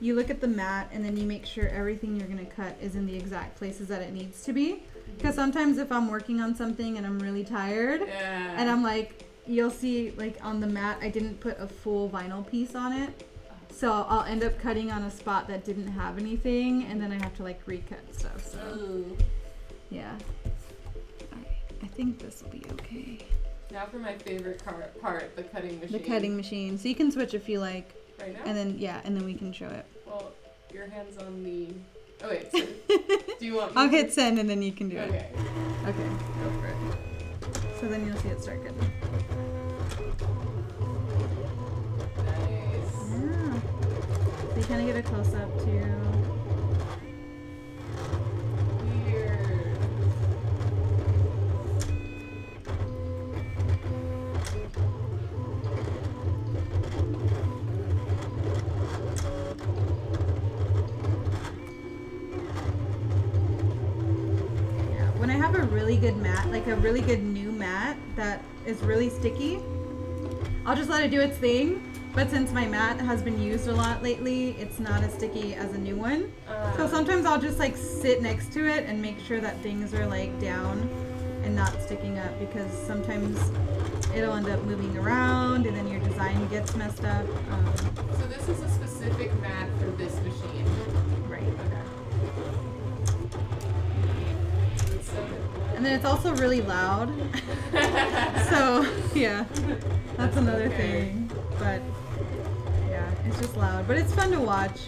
you look at the mat and then you make sure everything you're gonna cut is in the exact places that it needs to be. Because sometimes if I'm working on something and I'm really tired, Yeah. and I'm like, you'll see like on the mat, I didn't put a full vinyl piece on it. So I'll end up cutting on a spot that didn't have anything, and then I have to like recut stuff. So Ooh. yeah. Alright, I think this will be okay. Now for my favorite part, the cutting machine. The cutting machine. So you can switch if you like, Right now? and then yeah, and then we can show it. Well, your hand's on the... Oh wait, so do you want me I'll to... hit send and then you can do it. Okay, Okay. go for it. So then you'll see it start cutting. Nice. Yeah. So you kind of get a close up too. Weird. when I have a really good mat, like a really good new mat that is really sticky, I'll just let it do its thing. But since my mat has been used a lot lately, it's not as sticky as a new one. So sometimes I'll just like sit next to it and make sure that things are like down and not sticking up, because sometimes it'll end up moving around and then your design gets messed up. So this is a specific mat for this machine. Right. Okay. So And then it's also really loud. So yeah, that's another thing. But yeah, it's just loud. But it's fun to watch.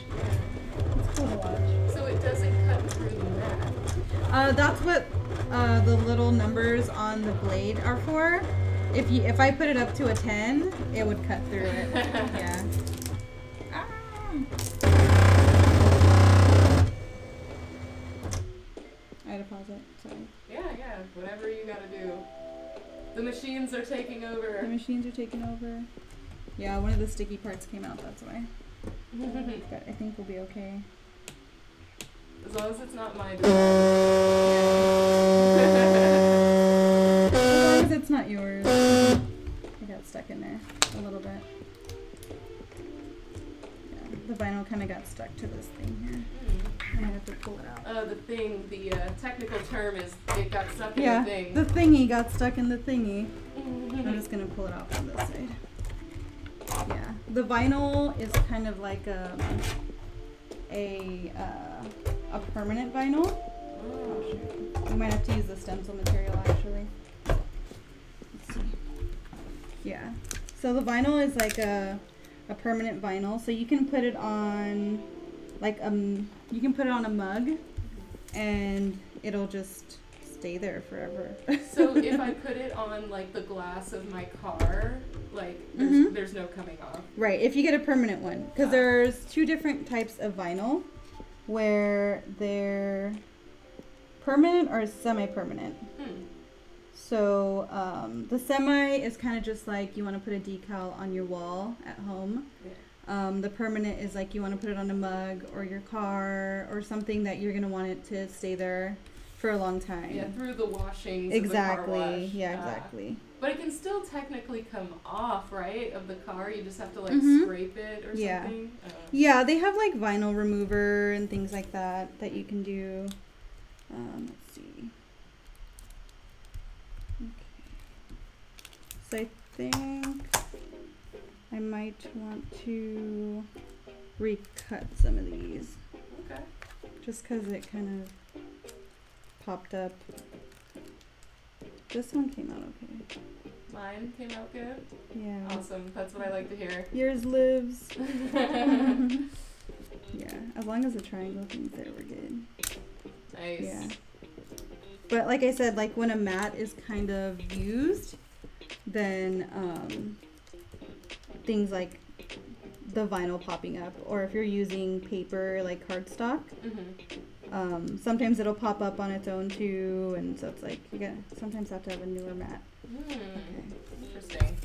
It's cool to watch. So it doesn't cut through the mat. That's what the little numbers on the blade are for. If I put it up to a 10, it would cut through it. Yeah. Ah. I had to pause it. Sorry. Yeah, whatever you gotta do. The machines are taking over. The machines are taking over. Yeah, one of the sticky parts came out, that's why. But I think we'll be okay. As long as it's not my design. As long as it's not yours. I got stuck in there a little bit. Yeah, the vinyl kind of got stuck to this thing here. I have to pull it out. The technical term is it got stuck in Yeah, the thing. the thingy got stuck in the thingy. I'm just gonna pull it out from this side. Yeah, the vinyl is kind of like a permanent vinyl. Oh, shoot. We might have to use the stencil material actually. Let's see. Yeah, so the vinyl is like a permanent vinyl, so you can put it on like you can put it on a mug and it'll just stay there forever. So if I put it on like the glass of my car, like there's no coming off. Right, if you get a permanent one, because there's two different types of vinyl where they're permanent or semi-permanent. So the semi is kind of just like you want to put a decal on your wall at home. The permanent is like you want to put it on a mug or your car or something that you're going to want it to stay there for a long time. Yeah, through the washings. Exactly. Of the car wash. Yeah, exactly. But it can still technically come off, right, of the car. You just have to like scrape it or something. Yeah, they have like vinyl remover and things like that you can do. Let's see. Okay. So I think I might want to recut some of these. Okay. Just because it kind of popped up. This one came out okay. Mine came out good? Yeah. Awesome. That's what I like to hear. Yours lives. Yeah, as long as the triangle things there were good. Nice. Yeah. But like I said, like when a mat is kind of used, then things like the vinyl popping up, or if you're using paper like cardstock, sometimes it'll pop up on its own too, and so it's like you sometimes have to have a newer mat. Okay. Interesting.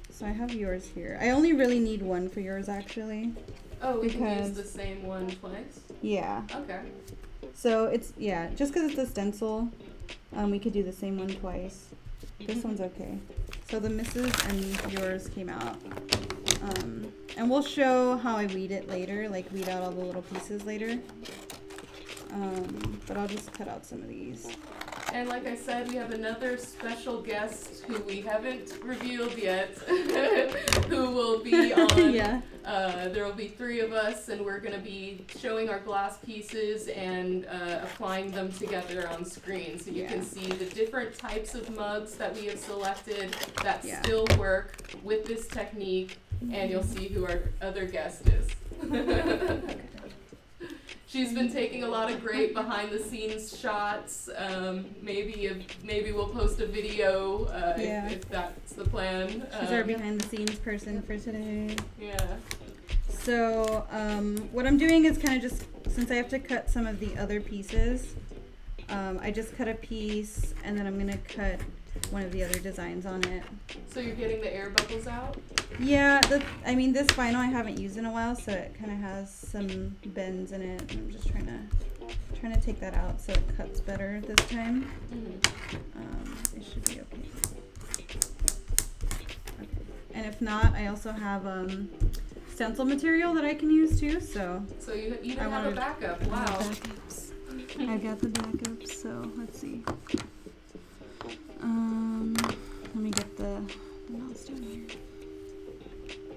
So I have yours here. I only really need one for yours actually. Oh, we can use the same one twice? Yeah. Okay. So it's, yeah, just because it's a stencil, we could do the same one twice. This one's okay. So the misses and yours came out. And we'll show how I weed it later, like weed out all the little pieces later. But I'll just cut out some of these. And like I said, we have another special guest who we haven't revealed yet, who will be on. Yeah. There will be 3 of us, and we're going to be showing our glass pieces and applying them together on screen. So you can see the different types of mugs that we have selected that still work with this technique, and you'll see who our other guest is. She's been taking a lot of great behind-the-scenes shots. Maybe we'll post a video if that's the plan. She's our behind-the-scenes person for today. Yeah. So what I'm doing is kind of just, since I have to cut some of the other pieces, I just cut a piece, and then I'm going to cut one of the other designs on it. So you're getting the air bubbles out? Yeah, I mean, this vinyl I haven't used in a while, so it kind of has some bends in it. I'm just trying trying to take that out so it cuts better this time. It should be okay. And if not, I also have stencil material that I can use too. So you even have a backup. Wow. I've got the backup. So let's see. Let me get the mouse down here.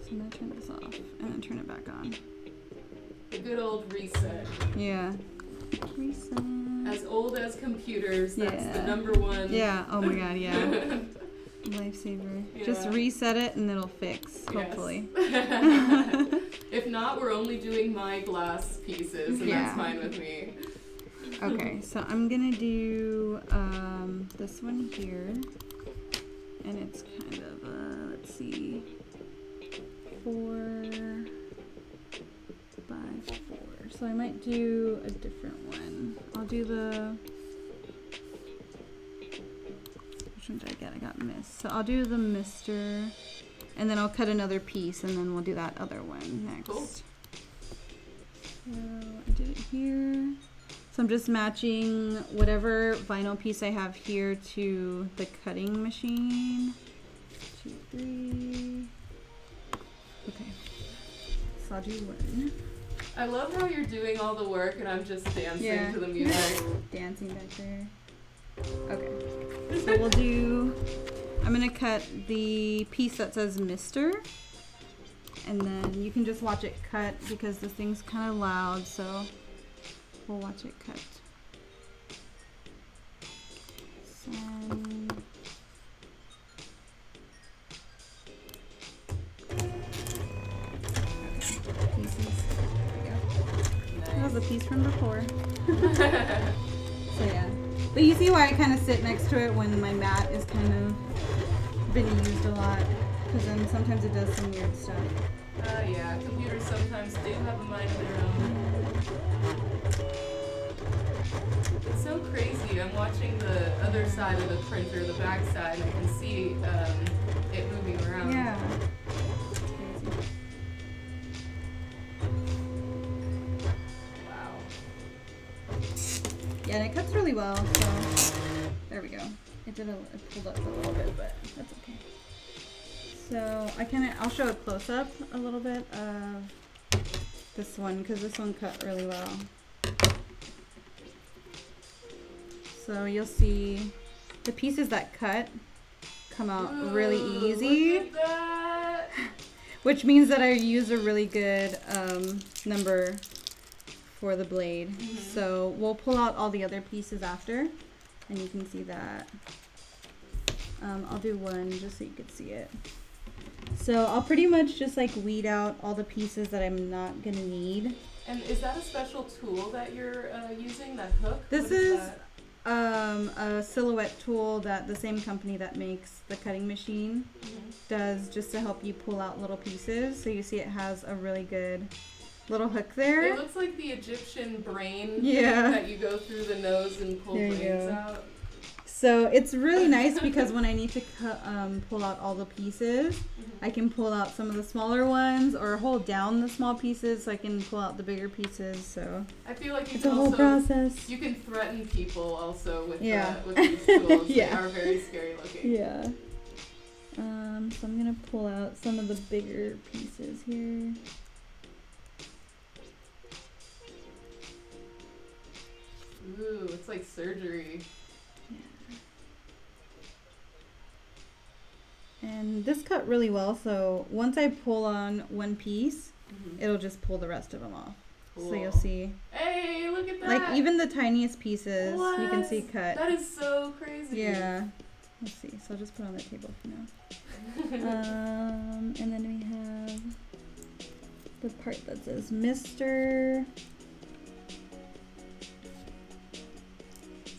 So I'm gonna turn this off and then turn it back on. The good old reset. Yeah. Reset. As old as computers, that's the #1. Yeah. Oh my God. Yeah. Lifesaver. Yeah. Just reset it and it'll fix, hopefully. Yes. If not, we're only doing my glass pieces, and that's fine with me. Okay, so I'm gonna do this one here, and it's kind of let's see, 4 by 4. So I might do a different one. I'll do the. Which one did I get? I got Mist. So I'll do the Mister, and then I'll cut another piece, and then we'll do that other one next. Cool. So I did it here. So I'm just matching whatever vinyl piece I have here to the cutting machine. 2, 3. Okay. So I'll do 1. I love how you're doing all the work and I'm just dancing to the music. Dancing back there. Okay. So we'll do, I'm going to cut the piece that says Mister. And then you can just watch it cut because this thing's kind of loud, so we'll watch it cut. Send. Okay. Pieces. There we go. Nice. That was a piece from before. So yeah. But you see why I kind of sit next to it when my mat is kind of been used a lot. Because then sometimes it does some weird stuff. Yeah, computers sometimes do have a mind of their own. It's so crazy. I'm watching the other side of the printer, the back side, and I can see it moving around. Yeah. Wow. Yeah, and it cuts really well, so there we go. It pulled up a little bit, but that's okay. So I'll show a close up a little bit of this one because this one cut really well. So you'll see the pieces that cut come out really easy. Look at that. Which means that I use a really good number for the blade. Mm-hmm. So we'll pull out all the other pieces after and you can see that. I'll do one just so you can see it. So I'll pretty much just like weed out all the pieces that I'm not gonna need. And is that a special tool that you're using, that hook? This is a silhouette tool that the same company that makes the cutting machine does just to help you pull out little pieces. So you see it has a really good little hook there. It looks like the Egyptian brain that you go through the nose and pull brains out. So it's really nice because when I need to pull out all the pieces, I can pull out some of the smaller ones or hold down the small pieces so I can pull out the bigger pieces. So I feel like it's a whole process. You can threaten people also with these tools. They are very scary looking. Yeah. So I'm gonna pull out some of the bigger pieces here. Ooh, it's like surgery. And this cut really well, so once I pull on one piece, it'll just pull the rest of them off. Cool. So you'll see. Hey, look at that! Like even the tiniest pieces, you can see cut. That is so crazy. Yeah. Let's see. So I'll just put it on the table for now. And then we have the part that says Mister.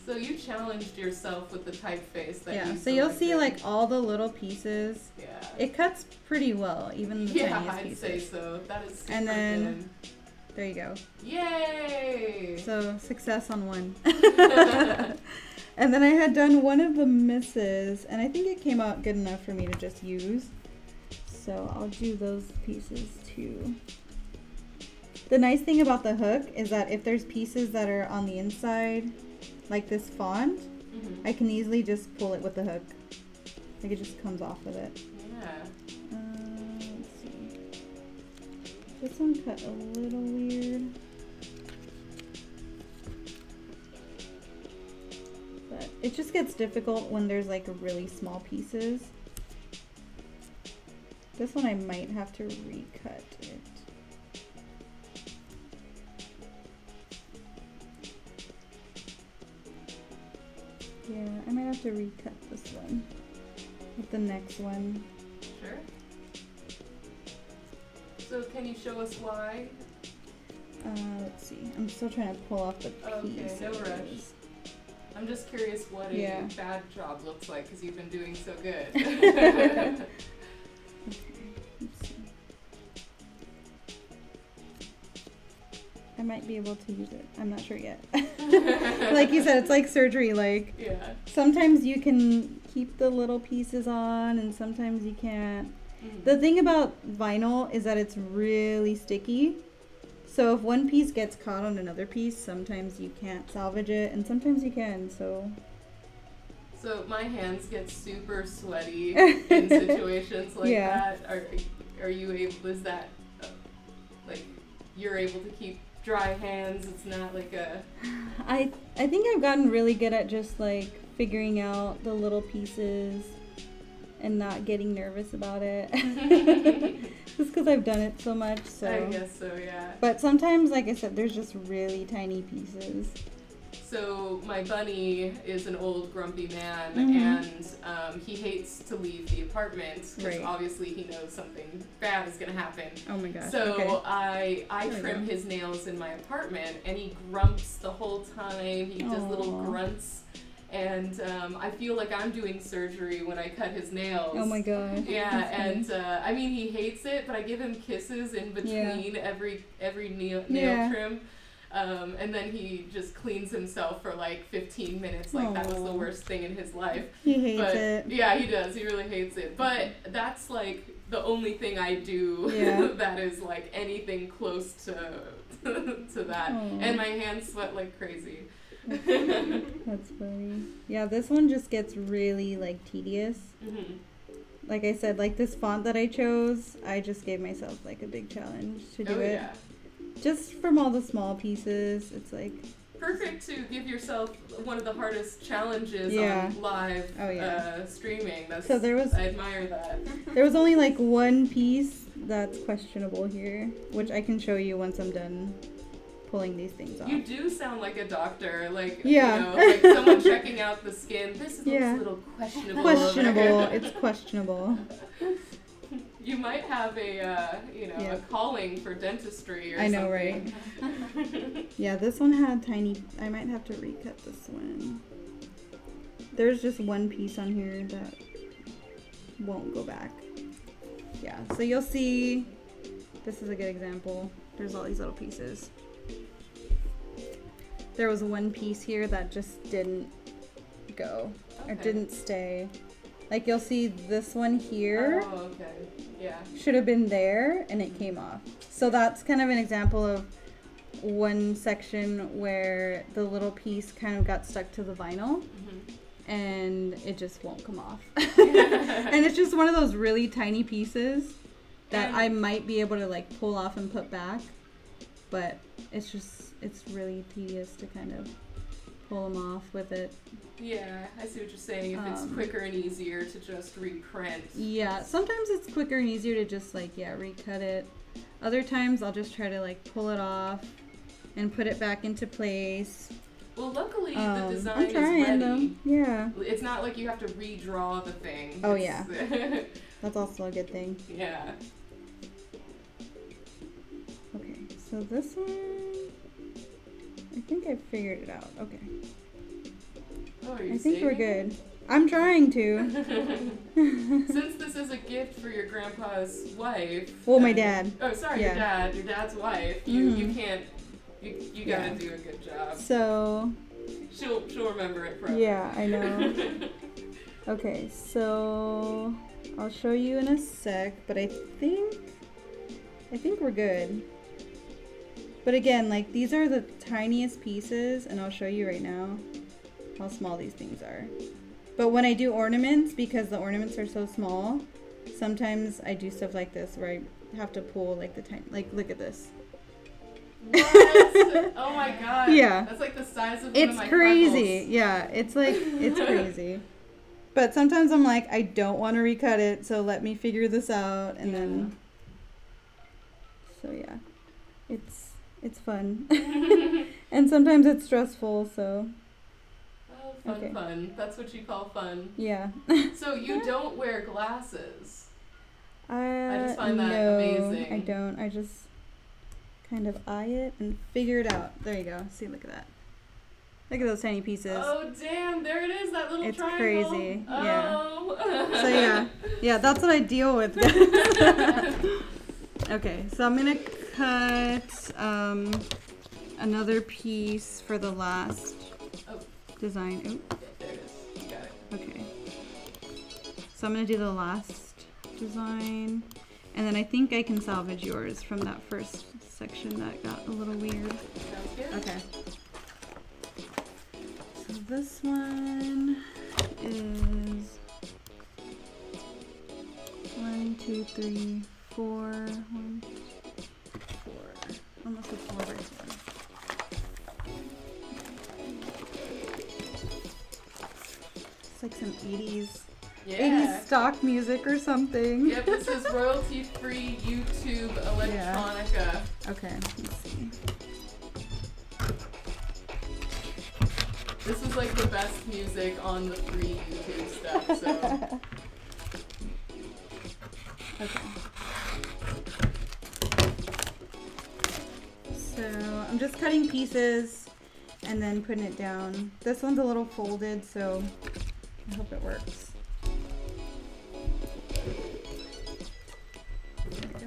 So you challenged yourself with the typeface that you so you'll see like all the little pieces. Yeah. It cuts pretty well, even the tiniest pieces. I'd say so. That is super And then good. There you go. Yay! So success on one. And then I had done one of the misses, and I think it came out good enough for me to just use. So I'll do those pieces too. The nice thing about the hook is that if there's pieces that are on the inside, like this font, I can easily just pull it with the hook. Like it just comes off with it. Yeah. Let's see. This one cut a little weird. But it just gets difficult when there's like really small pieces. This one I might have to recut it. Yeah, I might have to recut this one with the next one. Sure. So can you show us why? Let's see. I'm still trying to pull off the piece. Okay, no rush. I'm just curious what a bad job looks like because you've been doing so good. Okay, let's see. I might be able to use it. I'm not sure yet. Like you said, it's like surgery. Like sometimes you can keep the little pieces on and sometimes you can't. The thing about vinyl is that it's really sticky. So if one piece gets caught on another piece, sometimes you can't salvage it and sometimes you can. So my hands get super sweaty in situations like that. Are you able, is that like you're able to keep dry hands? It's not like a... I think I've gotten really good at just like figuring out the little pieces and not getting nervous about it. Just because I've done it so much. So I guess so, yeah. But sometimes, like I said, there's just really tiny pieces. So my bunny is an old grumpy man, and he hates to leave the apartment because obviously he knows something bad is going to happen. Oh my gosh. So I trim his nails in my apartment, and he grumps the whole time. He does little grunts. And I feel like I'm doing surgery when I cut his nails. Oh my gosh. Yeah, and I mean, he hates it, but I give him kisses in between every nail trim. And then he just cleans himself for like 15 minutes. Like that was the worst thing in his life. He hates it. Yeah, he does. He really hates it. But that's like the only thing I do that is like anything close to that. And my hands sweat like crazy. That's funny. Yeah, this one just gets really like tedious. Like I said, like this font that I chose, I just gave myself like a big challenge to do it. Yeah. Just from all the small pieces, it's like perfect to give yourself one of the hardest challenges on live streaming. So I admire that. There was only like one piece that's questionable here, which I can show you once I'm done pulling these things off. You do sound like a doctor, like you know, like someone checking out the skin. This looks a little questionable. Questionable. It's questionable. You might have a a calling for dentistry or something. I know, right? Yeah, this one had tiny. I might have to recut this one. There's just one piece on here that won't go back. Yeah, so you'll see. This is a good example. There's all these little pieces. There was one piece here that just didn't go or didn't stay. Like you'll see this one here should have been there and it came off. So that's kind of an example of one section where the little piece kind of got stuck to the vinyl and it just won't come off. And it's just one of those really tiny pieces that I might be able to like pull off and put back, but it's really tedious to kind of pull them off with it. Yeah, I see what you're saying. If it's quicker and easier to just reprint. Yeah, sometimes it's quicker and easier to just like, recut it. Other times I'll just try to like pull it off and put it back into place. Well, luckily the design is ready. Yeah. It's not like you have to redraw the thing. Oh, yeah. That's also a good thing. Yeah. Okay, so this one, I think I figured it out. Okay. Oh, I think we're good. I'm trying to. Since this is a gift for your grandpa's wife. Well, my dad. Oh, sorry, your dad's wife. You can't. You gotta do a good job. So. She'll remember it forever. Yeah, I know. Okay, so I'll show you in a sec, but I think we're good. But again, like these are the tiniest pieces, and I'll show you right now how small these things are. But when I do ornaments, because the ornaments are so small, sometimes I do stuff like this where I have to pull like the tiny, like look at this. What? Oh my god. Yeah. That's like the size of one It's of my crazy. freckles. Yeah, it's crazy. But sometimes I'm like, I don't want to recut it, so let me figure this out, and then. So yeah, it's fun, and sometimes it's stressful. So. Oh, fun, fun. That's what you call fun. Yeah. So you don't wear glasses. I just find that amazing. I don't. I just kind of eye it and figure it out. There you go. See, look at that. Look at those tiny pieces. Oh, damn. There it is, that little It's triangle. crazy. Oh. Yeah. So, yeah. Yeah, that's what I deal with. Okay, so I'm going to cut another piece for the last design. Oh. There it is. You got it. Okay. So I'm going to do the last design. And then I think I can salvage yours from that first section that got a little weird. Sounds good. Okay. So this one is 1, 2, 3, 4. 1, 4. Almost a 4 by 4. It's like some 80s. Yeah. 80s stock music or something. Yep, this is royalty-free YouTube electronica. Okay, let's see. This is like the best music on the free YouTube stuff, so. Okay. So I'm just cutting pieces and then putting it down. This one's a little folded, so I hope it works. There we go.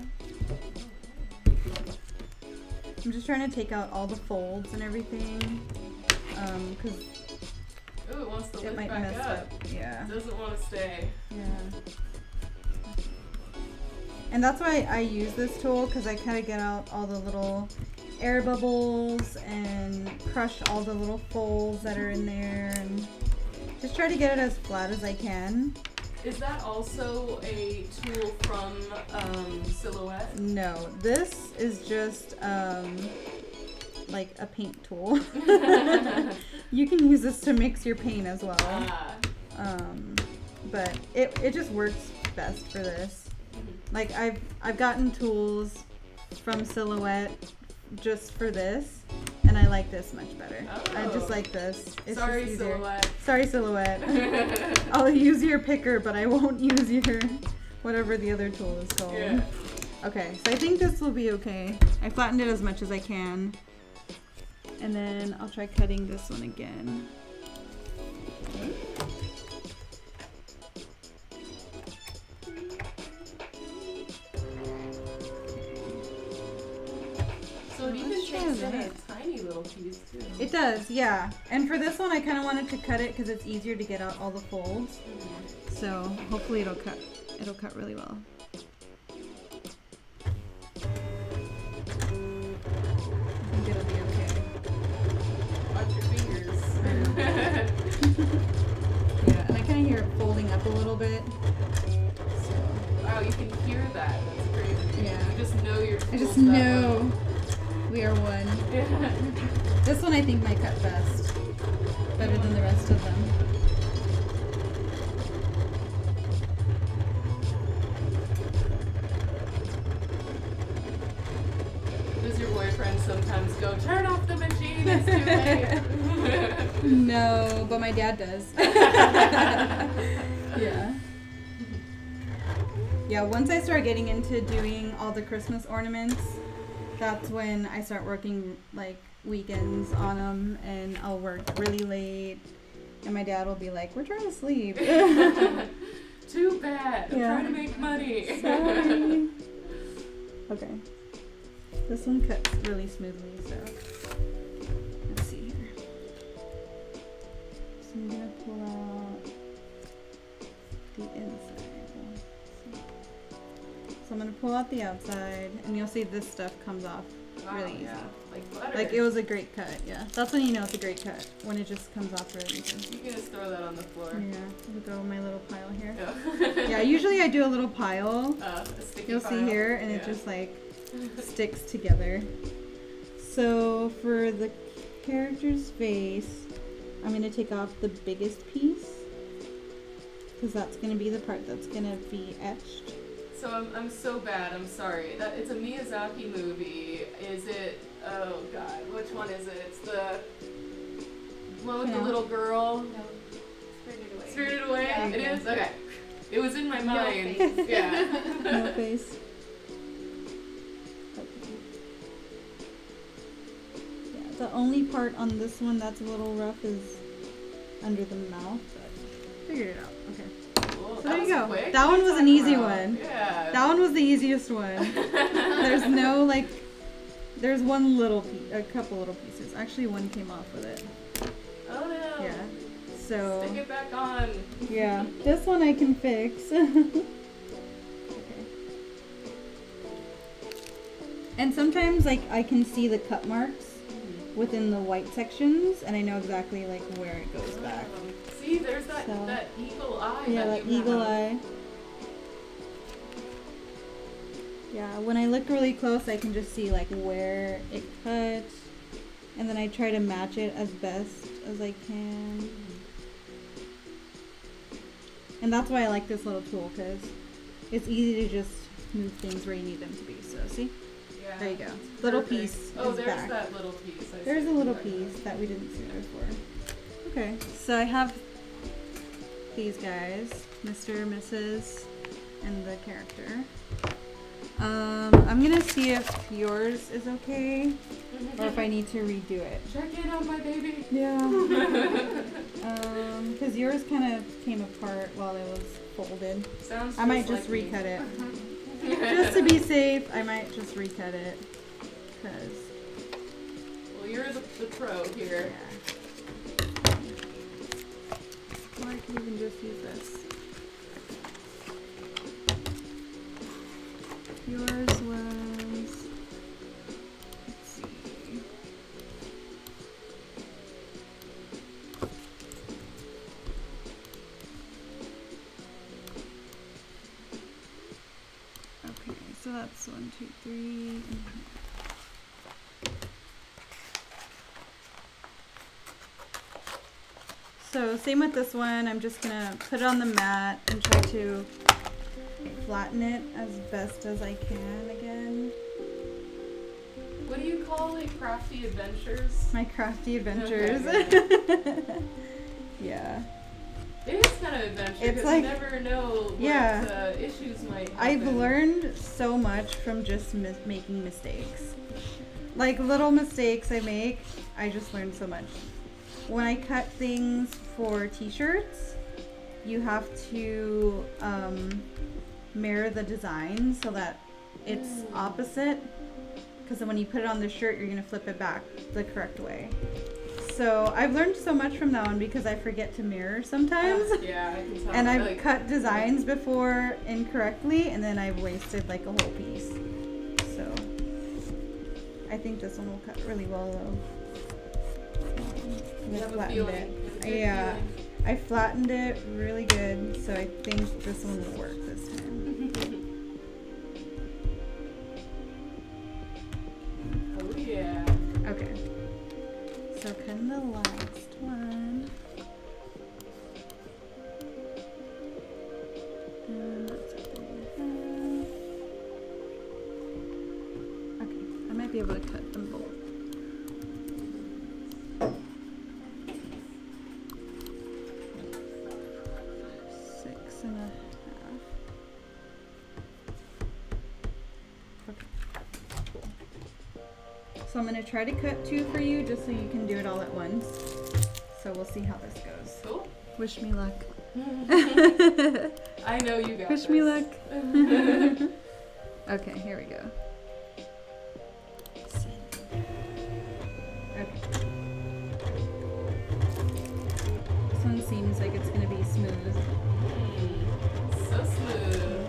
I'm just trying to take out all the folds and everything, because Ooh, it wants to it lift might back mess up. up. Yeah. It doesn't want to stay. Yeah. And that's why I use this tool, because I kind of get out all the little air bubbles and crush all the little folds that are in there and just try to get it as flat as I can. Is that also a tool from Silhouette? No, this is just like a paint tool. You can use this to mix your paint as well. But it just works best for this. Like I've gotten tools from Silhouette just for this, and I like this much better. Oh. I just like this. It's Sorry, just easier. Silhouette. Sorry, Silhouette. I'll use your picker, but I won't use your whatever the other tool is called. Yeah. Okay, so I think this will be okay. I flattened it as much as I can. And then I'll try cutting this one again. So it even takes in a tiny little piece too. It does, yeah. And for this one, I kind of wanted to cut it because it's easier to get out all the folds. So hopefully it'll cut really well. I think it'll be okay. Watch your fingers. Yeah, and I kind of hear it folding up a little bit. So Wow, you can hear that. That's crazy. Yeah. You just know you're. I just know we are one. Yeah. This one I think might cut best, better than the rest of them. Does your boyfriend sometimes go, turn off the machine, it's too late? No, but my dad does. Yeah. Yeah, once I start getting into doing all the Christmas ornaments, that's when I start working like weekends on them, and I'll work really late, and my dad will be like, we're trying to sleep. Too bad. I'm Yeah. trying to make money. Sorry. Okay. This one cuts really smoothly, so let's see here. So I'm gonna pull out the inside. So I'm gonna pull out the outside, and you'll see this stuff comes off Wow, really easy. Yeah. Like butter. Like it was a great cut, yeah. That's when you know it's a great cut, when it just comes off really easy. You can just throw that on the floor. Yeah, we'll go my little pile here. Yeah. Yeah, usually I do a little pile. A sticky You'll pile. see here, and it just like sticks together. So for the character's face, I'm gonna take off the biggest piece because that's gonna be the part that's gonna be etched. So I'm so bad. I'm sorry. That it's a Miyazaki movie. Is it? Oh God, which one is it? It's the one with the little girl. No. Spirited Away. Spirited Away. Yeah, It yeah. is. Okay. It was in my No mind. face. Yeah. No face. Yeah, the only part on this one that's a little rough is under the mouth, but figured it out. Okay. Cool. So That there you was go. quick. That What one are you was an talking easy about? one. Yeah. That one was the easiest one. There's no like, there's one little piece, a couple little pieces. Actually, one came off with it. Oh no. Yeah. So. Stick it back on. Yeah, this one I can fix. Okay. And sometimes like I can see the cut marks within the white sections, and I know exactly like where it goes back. See, there's that So- that eagle eye. Yeah, that you eagle have. eye. Yeah, when I look really close, I can just see like where it cut, and then I try to match it as best as I can. And that's why I like this little tool, because it's easy to just move things where you need them to be. So see, Yeah. there you go. It's Little perfect. piece Oh, is there's back. that little piece. I There's see a little what you're talking piece that we didn't see before. Okay, so I have these guys, Mr., Mrs., and the character. I'm gonna see if yours is okay, or if I need to redo it. Check in on my baby. Yeah. Because yours kind of came apart while it was folded. Sounds I might just like me. recut it. Just to be safe, I might just recut it. Because, Well, you're the pro here. yeah. Or I can even just use this. Yours was, let's see. Okay, so that's 1, 2, 3. So same with this one, I'm just gonna put it on the mat and try to flatten it as best as I can again. What do you call it? Crafty adventures? My crafty adventures. Okay. Yeah. It is kind of adventure It's because like- you never know what yeah. Issues might happen. I've learned so much from just making mistakes. Like little mistakes I make, I just learned so much. When I cut things for t-shirts, you have to mirror the design so that it's opposite, because then when you put it on the shirt, you're going to flip it back the correct way. So I've learned so much from that one because I forget to mirror sometimes. Yeah, I can tell. And I've Like, cut designs before incorrectly, and then I've wasted like a whole piece. So I think this one will cut really well though. you I have a flattened feeling. it. You have a good Yeah, feeling. I flattened it really good, so I think this one will work this time. Oh yeah. Okay. So cutting the last one. And that's everything. Okay, I might be able to cut them both. Six and a half. Okay, cool. So I'm gonna try to cut 2 for you just so you can do it all at once. So we'll see how this goes. Cool. Wish me luck. I know you got Wish this. me luck. Okay, here we go. Okay. This one seems like it's gonna be smooth. So smooth.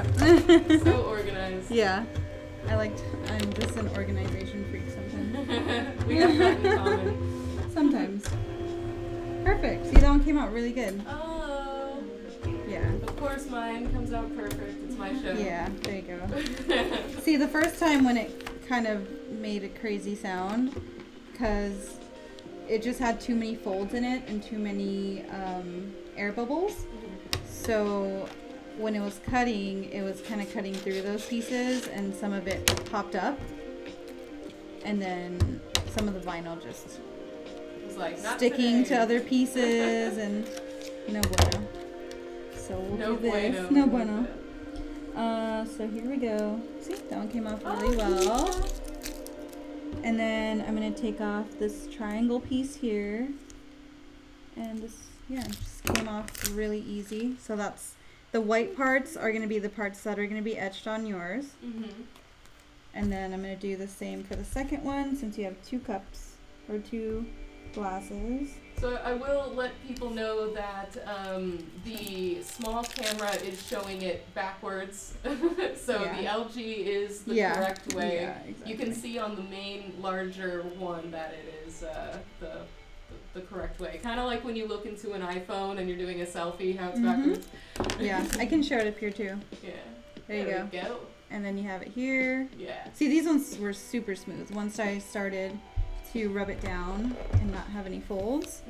Yeah. So organized. Yeah. I'm just an organization freak sometimes. We have that in common. Sometimes. Perfect. See, that one came out really good. Oh. Yeah. Of course, mine comes out perfect. It's my show. Yeah, there you go. See, the first time when it kind of made a crazy sound, because it just had too many folds in it and too many air bubbles. So when it was cutting, it was kind of cutting through those pieces, and some of it popped up, and then some of the vinyl just was like, not sticking today. to other pieces, and no bueno. So we'll No do this. bueno. No bueno. So here we go. See, that one came off really well. And then I'm gonna take off this triangle piece here, and this, yeah, just came off really easy. So that's the white parts are gonna be the parts that are gonna be etched on yours. And then I'm gonna do the same for the second one, since you have 2 cups or 2 glasses. So I will let people know that the small camera is showing it backwards. So Yeah. the LG is the Yeah. correct way. Yeah, exactly. You can see on the main larger one that it is the correct way. Kind of like when you look into an iPhone and you're doing a selfie, how it's backwards. Yeah, I can share it up here too. Yeah. There you we go. go. And then you have it here. Yeah. See, these ones were super smooth once I started to rub it down and not have any folds.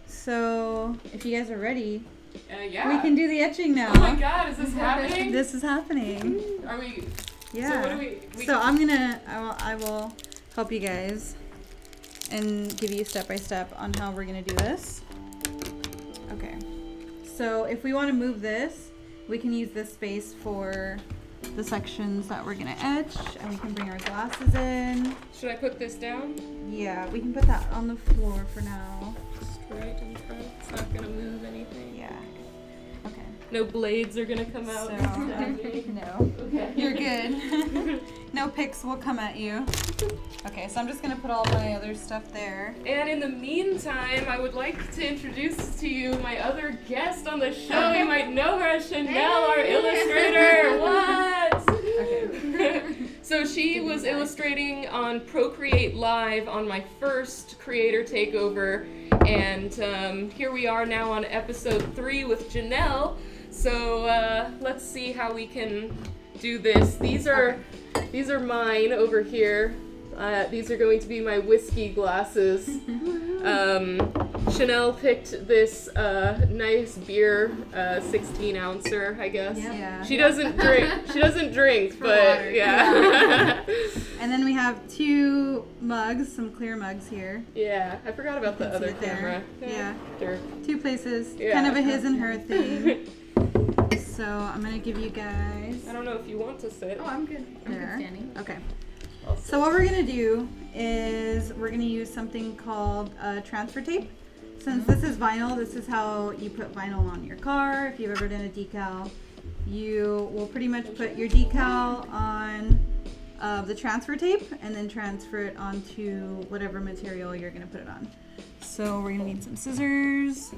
So if you guys are ready, Yeah. we can do the etching now. Oh my God, is this happening? This is happening. Are we? Yeah. So what do we So I will help you guys and give you step by step on how we're gonna do this. Okay. So if we want to move this, we can use this space for the sections that we're gonna etch, and we can bring our glasses in. Should I put this down? Yeah, we can put that on the floor for now. Straight in front. It's not gonna move anything. Yeah. Okay. No blades are gonna come out. So, No. no. Okay. You're good. No picks will come at you. Okay, so I'm just gonna put all my other stuff there. And in the meantime, I would like to introduce to you my other guest on the show. You might know her as Janelle, our illustrator. What? Okay. So she was illustrating on Procreate Live on my first creator takeover, and here we are now on episode 3 with Janelle. So let's see how we can do this. These are mine over here. These are going to be my whiskey glasses. Chanel picked this nice beer, 16 ouncer, I guess. Yeah. She doesn't drink. She doesn't drink, but water. yeah. And then we have 2 mugs, some clear mugs here. Yeah, I forgot about the You can see other it there. camera. Yeah. Sure. 2 places, Yeah. kind of a his and her thing. So I'm gonna give you guys. I don't know if you want to sit. Oh, I'm good. I'm There. good standing. Okay. I'll So what we're gonna do is we're gonna use something called transfer tape. Since this is vinyl, this is how you put vinyl on your car. If you've ever done a decal, you will pretty much put your decal on the transfer tape and then transfer it onto whatever material you're gonna put it on. So we're gonna need some scissors.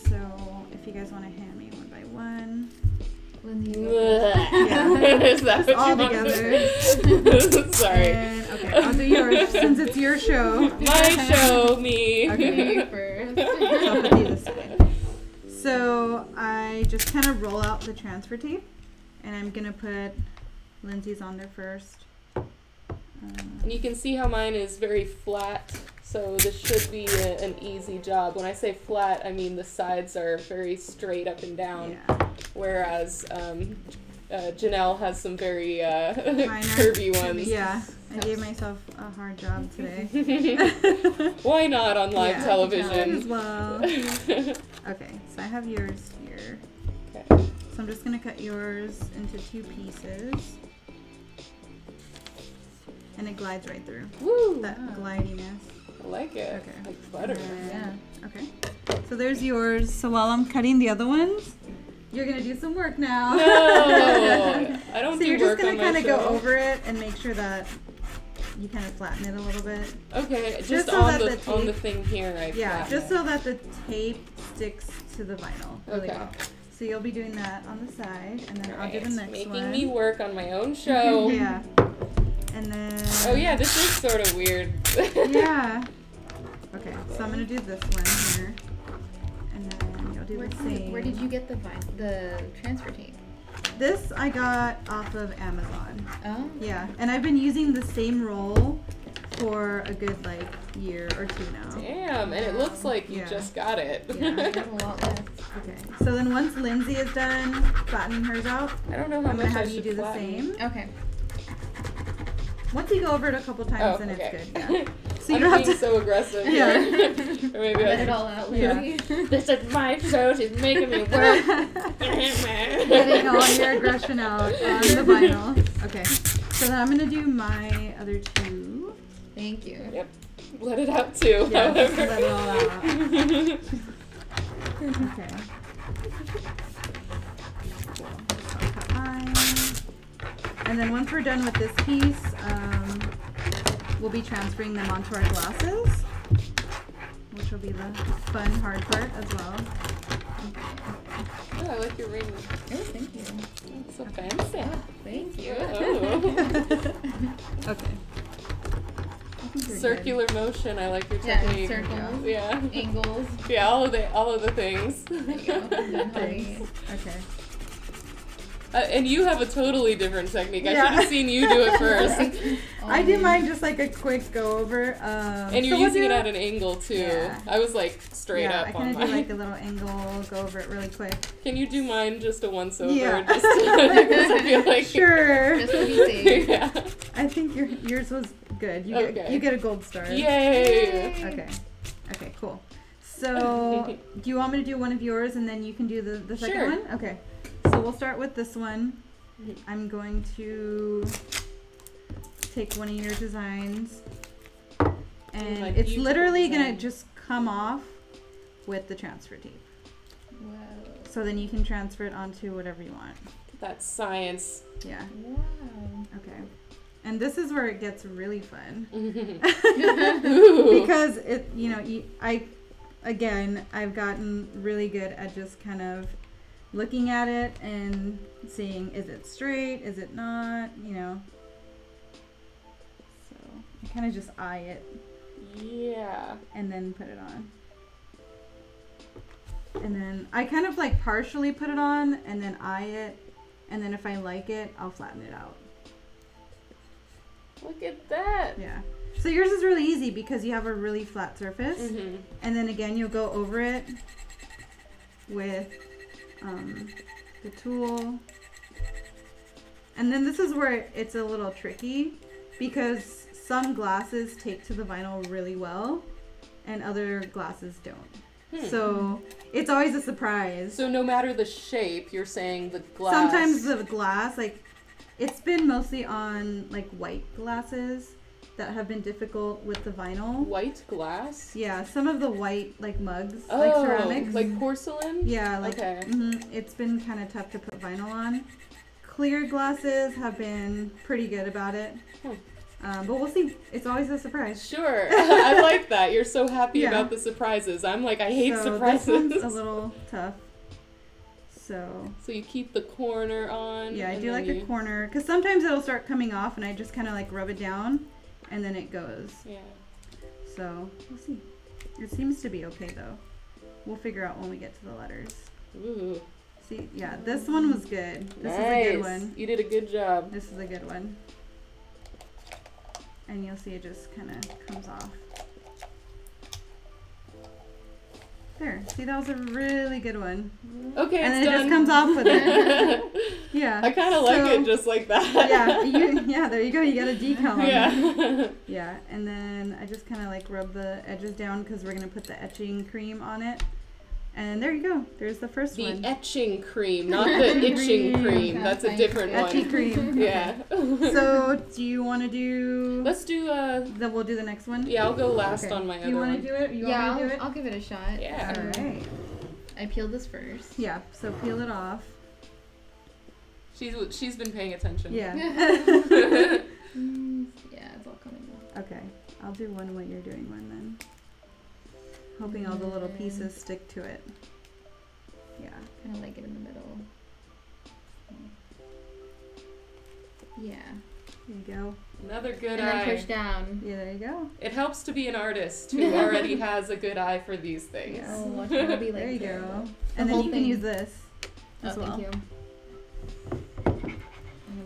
So if you guys wanna hand me one by one. Yeah. Is that Just what all you together. Sorry. And, okay, I'll do yours since it's your show. My show, me. Okay. You first. I'll put you this side. So I just kind of roll out the transfer tape, and I'm gonna put Lindsay's on there first. And you can see how mine is very flat, so this should be an easy job. When I say flat, I mean the sides are very straight up and down, Yeah. whereas Janelle has some very Mine are curvy ones. Yeah, I gave myself a hard job today. Why not on live Yeah, As television? well. Okay, so I have yours here. Okay. So I'm just gonna cut yours into 2 pieces. And it glides right through. Woo! That glidiness. I like it. Okay. Like butter. Yeah. Okay. So there's yours. So while I'm cutting the other ones, you're gonna do some work now. No, I don't So do you're just work gonna on my kind of show. go over it and make sure that you kind of flatten it a little bit. Okay, Just just so on that the the on the tape- thing here. Yeah, just so that the tape sticks to the vinyl really Okay. well. So you'll be doing that on the side, and then I'll do the next making one. me work on my own show. Yeah. And then... Oh yeah, this is sort of weird. Yeah. Okay, so I'm gonna do this one here, and then you'll do the same. Where did you get the transfer tape? This I got off of Amazon. Oh. Yeah, and I've been using the same roll for a good like year or two now. Damn, and it looks like you Yeah. just got it. Yeah. I have a lot left. Okay, so then once Lindsay is done flattening hers out, I don't know how I'm much gonna I have you should do the flatten. same. Okay. Once you go over it a couple times, Oh, then okay. it's good. Yeah. So you I'm don't have being to. so aggressive. Yeah. Or maybe Let I it all out, Yeah. Lindsay. This is my show. She's making me work. Getting all your aggression out on the vinyl. Okay, so then I'm gonna do my other two. Thank you. Yep. Let it out too. Yeah, just however. let it all out. Okay. Cool. I'll cut mine. And then once we're done with this piece, we'll be transferring them onto our glasses, which will be the fun, hard part as well. Oh, I like your ring. Oh, thank you. It's so fancy. Oh, thank you. Oh. Okay. I think you're Circular motion. I like your Yeah, technique. circles, Yeah. angles. Yeah, all of the things. There you go. Done, honey. Thanks. Okay. And you have a totally different technique. I Yeah. should have seen you do it first. I do mine just like a quick go over. And you're so we'll using it do- at an angle too. Yeah. I was like straight yeah, up I on kind of mine. do like a little angle, go over it really quick. Can you do mine just a once over? Yeah. Just because I feel like Sure. Just to be safe. yeah. I think yours was good. You Okay. get you get a gold star. Yay! Okay. Okay, cool. So, do you want me to do one of yours and then you can do the second Sure. one? Okay. So we'll start with this one. I'm going to take one of your designs, and My it's beautiful literally gonna design. just come off with the transfer tape. Wow. So then you can transfer it onto whatever you want. That's science. Yeah. Wow. Okay. And this is where it gets really fun. Ooh. Because it, I've gotten really good at just kind of looking at it and seeing, is it straight, is it not, So I kind of just eye it Yeah. and then put it on. And then I kind of like partially put it on and then eye it, and then if I like it, I'll flatten it out. Look at that. Yeah. So yours is really easy because you have a really flat surface. Mm-hmm. And then again, you'll go over it with the tool. And then this is where it's a little tricky because some glasses take to the vinyl really well and other glasses don't. So it's always a surprise. So no matter the shape, you're saying the glass. Sometimes the glass, like, it's been mostly on like white glasses that have been difficult with the vinyl. White glass? Yeah, some of the white like mugs, Oh, like ceramics. like porcelain? Yeah, like Okay. It's been kind of tough to put vinyl on. Clear glasses have been pretty good about it. But we'll see. It's always a surprise. Sure. I like that. You're so happy Yeah. about the surprises. I'm like, I hate surprises. This one's a little tough. So So you keep the corner on. yeah, I and do then like a corner because sometimes it'll start coming off, and I just kind of like rub it down, and then it goes. Yeah. So we'll see. It seems to be okay though. We'll figure out when we get to the letters. Ooh. See, yeah, this one was good. This is a Nice. good one. You did a good job. This is a good one. And you'll see it just kind of comes off. There. See, that was a really good one. Okay, And it's then it done. just comes off with it. Yeah. I kind of like So- it just like that. Yeah, there you go. You got a decal on it. Yeah. Yeah, and then I just kind of like rub the edges down because we're going to put the etching cream on it. And there you go. There's the first The one. etching cream, not the itching cream. That's a different Etching one. cream. Yeah. So, do you want to do... Let's do Then we'll do the next one? yeah, I'll go last Okay. on my other You want one. to do it? You Yeah, want me to do it? I'll give it a shot. Yeah. All right. I peeled this first. Yeah, so peel it off. She's been paying attention. Yeah. Yeah, it's all coming off. Okay, I'll do one while you're doing one then. Hoping all the little pieces stick to it. Yeah. Kind of like it in the middle. Yeah. There you go. Another good And eye. then push down. Yeah, there you go. It helps to be an artist who already has a good eye for these things. Yeah. Oh, watch it be like There you the- go. the And then whole you can thing. use this as Oh, well. thank you.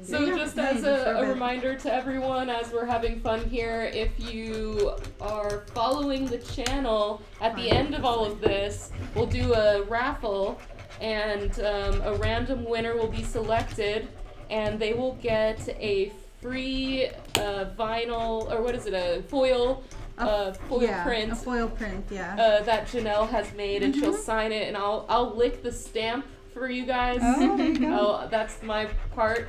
So Yeah, just yeah, as you just rub a it. reminder to everyone as we're having fun here, if you are following the channel, at the end of all of this, we'll do a raffle and a random winner will be selected and they will get a free vinyl, or what is it, a foil print A foil print, yeah. that Janelle has made, and she'll sign it, and I'll lick the stamp for you guys. Oh, there you go. That's my part.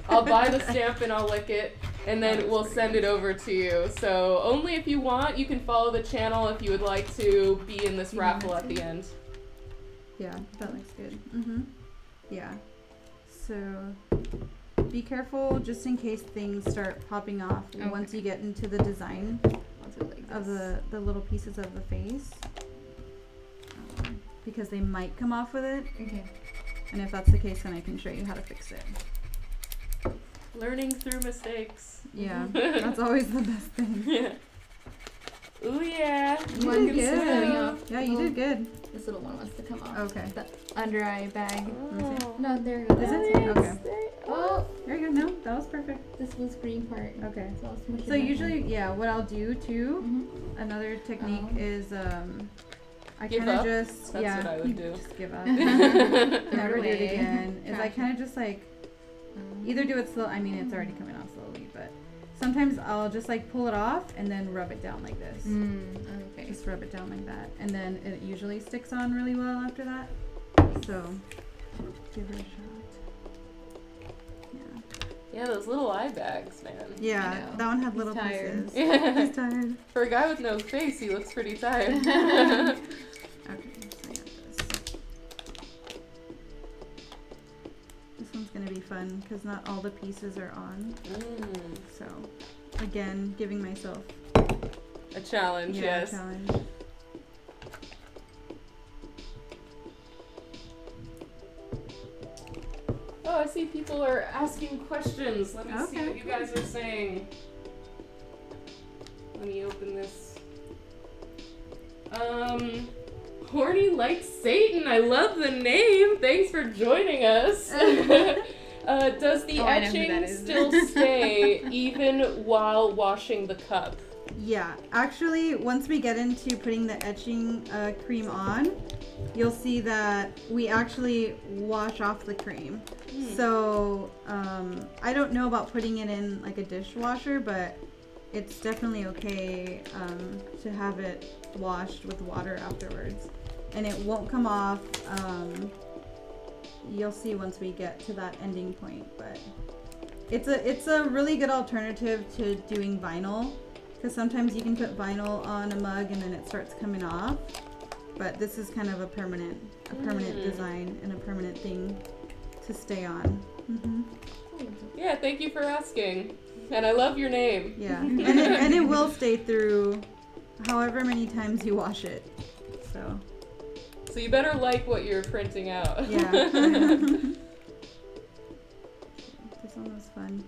I'll buy the stamp and I'll lick it, and then we'll send it over to you. So only if you want, you can follow the channel if you would like to be in this raffle at the end. Yeah, that looks good. Yeah. So be careful just in case things start popping off once you get into the design I'll do like of this. the little pieces of the face. Because they might come off with it. Okay. And if that's the case, then I can show you how to fix it. Learning through mistakes. Yeah, that's always the best thing. Yeah. Ooh yeah. You One did piece is coming good. off. Yeah, you did good. This little one wants to come off. Okay. The under eye bag. Oh. No, there it goes. Is it? Okay. Oh, There you go. No, that was perfect. this was green part. Okay. So I'll smush it So back usually, yeah, what I'll do too, in. another technique Oh. is I Give kind of up? just That's what I would do. Just give up. Mhm. Never do it Away. again. Is I Trash kind of just like either do it slow. I mean, it's already coming off slowly, but sometimes I'll just like pull it off and then rub it down like this. Okay. Just rub it down like that, and then it usually sticks on really well after that. So give it a shot. Yeah, those little eye bags, man. Yeah, I know. that one had He's little tired. pieces. Yeah. He's tired. For a guy with no face, he looks pretty tired. Okay, so I got this. This one's gonna be fun because not all the pieces are on. So, again, giving myself A challenge, a yes. challenge. Oh, I see people are asking questions. Let me see Okay. what you guys are saying. Let me open this. Horny like Satan. I love the name. Thanks for joining us. Does the Oh, I know who etching that is. still stay even while washing the cup? Yeah, actually, once we get into putting the etching cream on, you'll see that we actually wash off the cream. So, I don't know about putting it in like a dishwasher, but it's definitely okay to have it washed with water afterwards. And it won't come off. You'll see once we get to that ending point, but it's a really good alternative to doing vinyl. Because sometimes you can put vinyl on a mug and then it starts coming off, but this is kind of a permanent design and a permanent thing to stay on. Yeah, thank you for asking. And I love your name. Yeah, and it will stay through however many times you wash it. So So you better like what you're printing out. yeah. This one was fun.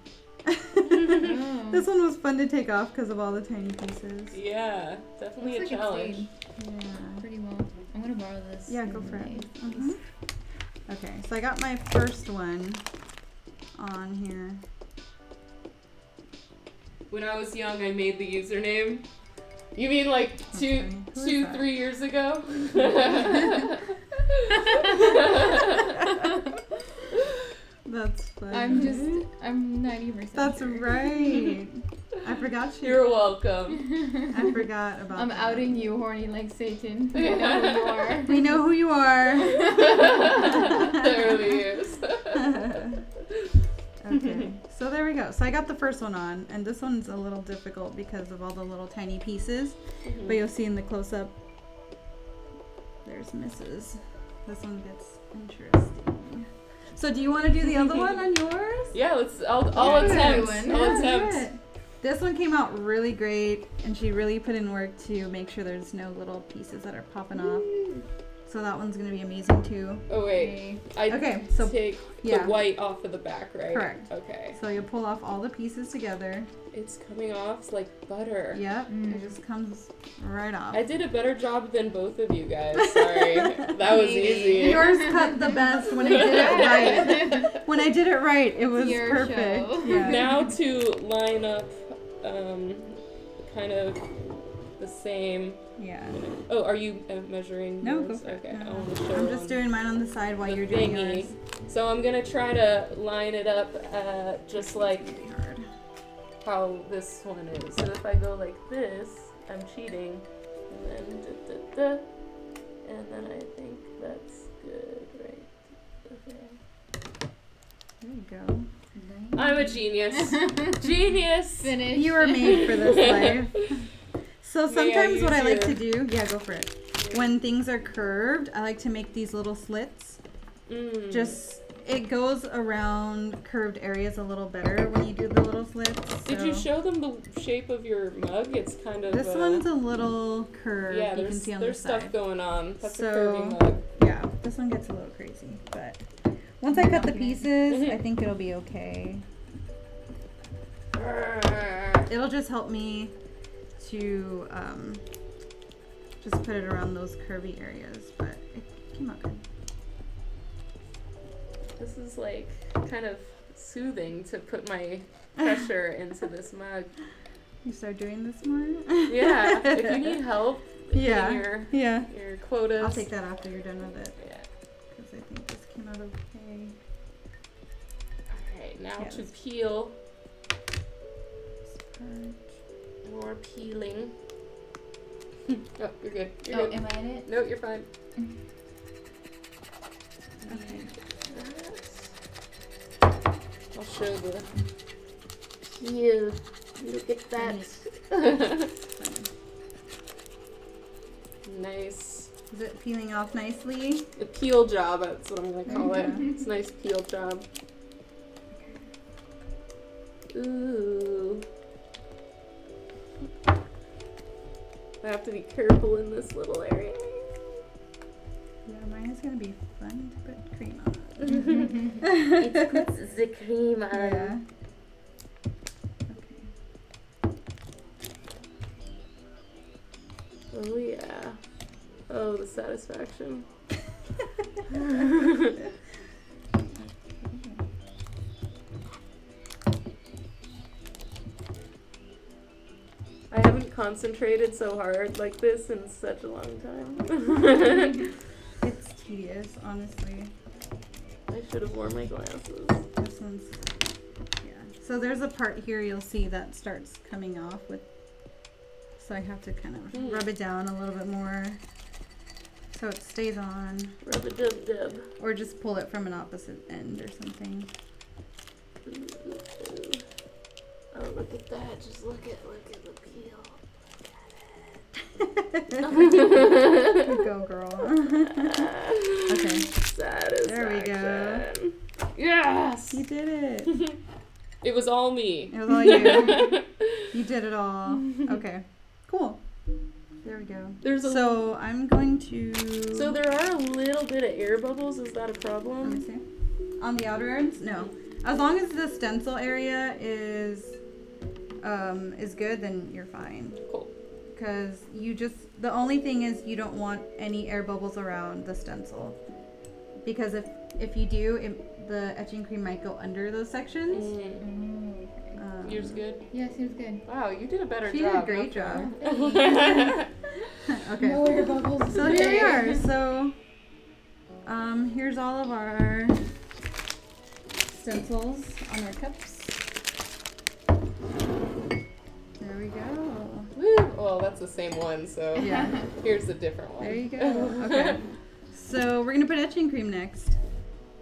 This one was fun to take off because of all the tiny pieces. Yeah, definitely Looks a like challenge. it's made Yeah. pretty well. I'm gonna borrow this. Yeah, go for it. Nice. Mhm. Okay, so I got my first one on here. When I was young, I made the username. You mean like That's funny. Who is that? 3 years ago? That's funny. I'm 90%. That's sure. right. I forgot you. You're welcome. I forgot about I'm that. outing you, horny like Satan. I know who you are. We know who you are. The early years. Okay, so there we go. So I got the first one on, and this one's a little difficult because of all the little tiny pieces. But you'll see in the close-up, there's misses. This one gets interesting. So do you want to do the other one on yours? Yeah, I'll Yeah, attempt. everyone. I'll Yeah, do attempt. it. This one came out really great, and she really put in work to make sure there's no little pieces that are popping off. so that one's gonna be amazing too. Oh wait, I so take yeah. the white off of the back, right? Correct. Okay. So you pull off all the pieces together. It's coming off it's like butter. Yep, it just comes right off. I did a better job than both of you guys. Sorry, that was easy. Yours cut the best when I did it right. When I did it right, it was Your perfect. show. Yeah. Now to line up, kind of the same. Yeah. Oh, are you measuring? No, yours? go for it. Okay, No. I want to show. I'm just doing mine on the side while the you're doing thingy. yours. So I'm gonna try to line it up just like Really hard. how this one is. So if I go like this, I'm cheating, and then and then I think that's good, right? Okay. There you go. I'm a genius. Genius. Finish. You were made for this life. So May I sometimes what I use like to your- do, yeah, go for it. When things are curved, I like to make these little slits. Just, it goes around curved areas a little better when you do the little slits. Did you show them the shape of your mug? It's kind of This one's a little curved. yeah. You can see on There's the side. stuff going on. That's a So- curvy mug. Yeah, this one gets a little crazy, but once I cut the pieces, I think it'll be okay. It'll just help me to just put it around those curvy areas, but it came out good. This is like kind of soothing to put my pressure into this mug. You start doing this more? Yeah. If you need help Yeah. hitting Yeah. your quotas. I'll take that after you're done with it, Yeah. because I think this came out okay. Alright, now to Yes. peel. This part. More peeling. Oh, you're good. You're Oh, good. am I in it? No, you're fine. Okay. I'll show the peel. Look at that. Nice. Is it peeling off nicely? The peel job, that's what I'm going to call it. Okay. It's a nice peel job. Ooh. I have to be careful in this little area. Yeah, mine is gonna be fun to put cream on. It puts the cream on. Yeah. Okay. Oh yeah. Oh, the satisfaction. I haven't concentrated so hard like this in such a long time. It's tedious, honestly. I should have worn my glasses. This one's, yeah. So there's a part here you'll see that starts coming off with, so I have to kind of rub it down a little bit more so it stays on, Rub a dub dub. or just pull it from an opposite end or something. Oh, look at that. Just look at the peel. Good go, girl. Okay. Satisfaction. There we go. Yes! You did it. It was all me. It was all you. You did it all. Okay. Cool. There we go. There's a So I'm going to. So there are a little bit of air bubbles. Is that a Let me problem? see. On the outer ends? No. As long as the stencil area is good, then you're fine. Cool. Because the only thing is you don't want any air bubbles around the stencil. Because if you do, the etching cream might go under those sections. Yours good? Yeah, seems good. Wow, you did a better She job. did a great job. job. Okay. No air bubbles. So here we are. So here's all of our stencils on our cups. There we go. Woo. Well, that's the same one, so Yeah. here's a different one. There you go. Okay. So we're gonna put etching cream next.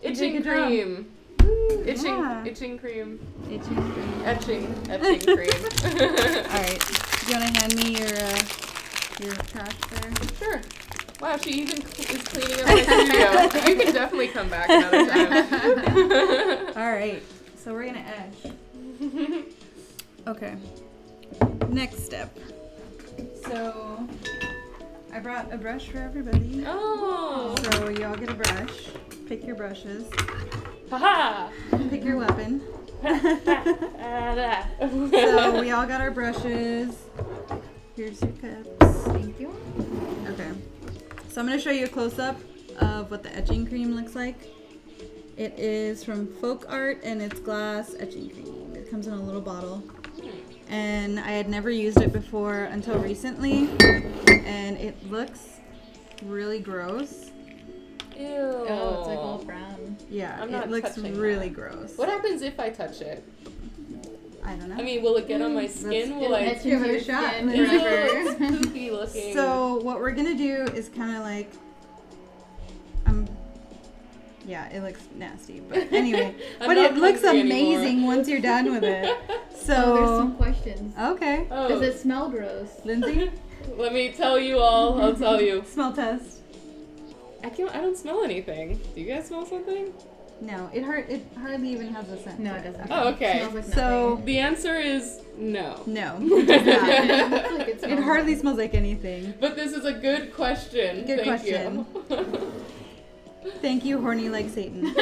Itching You did a good job. cream. Itching, Yeah. itching cream. Etching cream. Etching cream. All right. Do you wanna hand me your trash there? Sure. Wow, she even is cleaning up my studio. You can definitely come back another time. All right. So we're gonna etch. Okay. Next step. So I brought a brush for everybody. Oh. So y'all get a brush. Pick your brushes. Haha. Pick your weapon. So So we all got our brushes. Here's your cups. Thank you. Okay. So I'm going to show you a close-up of what the etching cream looks like. It is from Folk Art and it's glass etching cream. It comes in a little bottle. And I had never used it before until recently. And it looks really gross. Ew. Oh, it's like all brown. Yeah, I'm not it looks touching really that. gross. What happens if I touch it? I don't know. I mean, will it get on my skin? Will I? Let's give it a shot. Ew, it's spooky looking. So what we're gonna do is kind of like, yeah, it looks nasty, but anyway, I'm but not it looks hungry amazing anymore. once you're done with it. So Oh, there's some questions. okay, Oh, Does it smell gross? Lindsay, let me tell you all. I'll tell you. smell test. I don't smell anything. Do you guys smell something? No, it hardly even has a scent. No, to it doesn't. Oh, okay. It smells like So- nothing. The answer is no. No, it does not. It looks like it It smells. hardly smells like anything. But this is a good question. Good Thank question. you. Thank you, horny like Satan.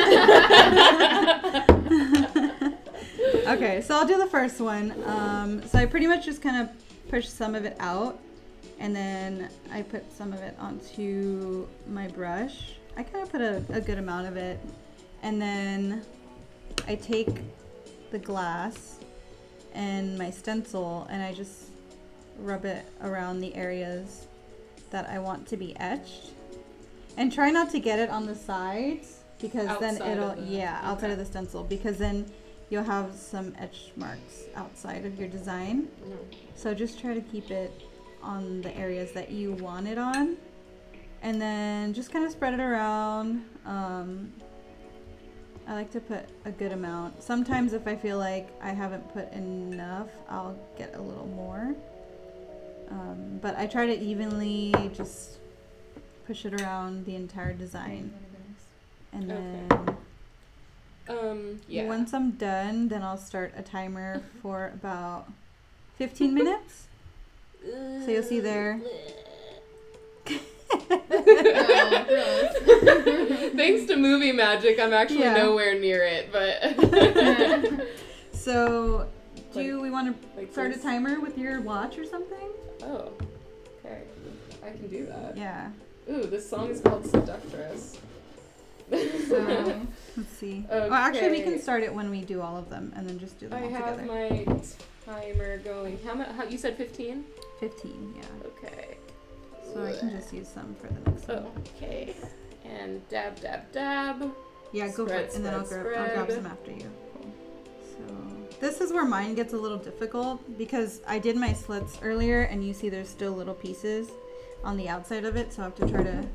Okay, so I'll do the first one. So I pretty much just kind of push some of it out, and then I put some of it onto my brush. I kind of put a good amount of it, and then I take the glass and my stencil, and I just rub it around the areas that I want to be etched. And try not to get it on the sides, because then Outside it'll, of the- yeah, outside okay. of the stencil, because then you'll have some etch marks outside of your design. So just try to keep it on the areas that you want it on. And then just kind of spread it around. I like to put a good amount. Sometimes if I feel like I haven't put enough, I'll get a little more. But I try to evenly just push it around the entire design. And then Yeah. once I'm done, then I'll start a timer for about 15 minutes. So you'll see there. Oh, gross. Thanks to movie magic, I'm actually Yeah. nowhere near it, but So do Like- we want to like start a this. timer with your watch or something? Oh, okay. I can do that. Yeah. Ooh, this song is called Seductress. So let's see. Well, actually, we can Okay. start it when we do all of them, and then just do them I all have together. my timer going. How you said 15? 15, yeah. Okay. So I can just use some for the next one. Oh, okay. And dab, dab, dab. Yeah, go for Spread, it, and then I'll spread, grab spread. some after you. So this is where mine gets a little difficult, because I did my slits earlier, and you see there's still little pieces on the outside of it, so I have to try to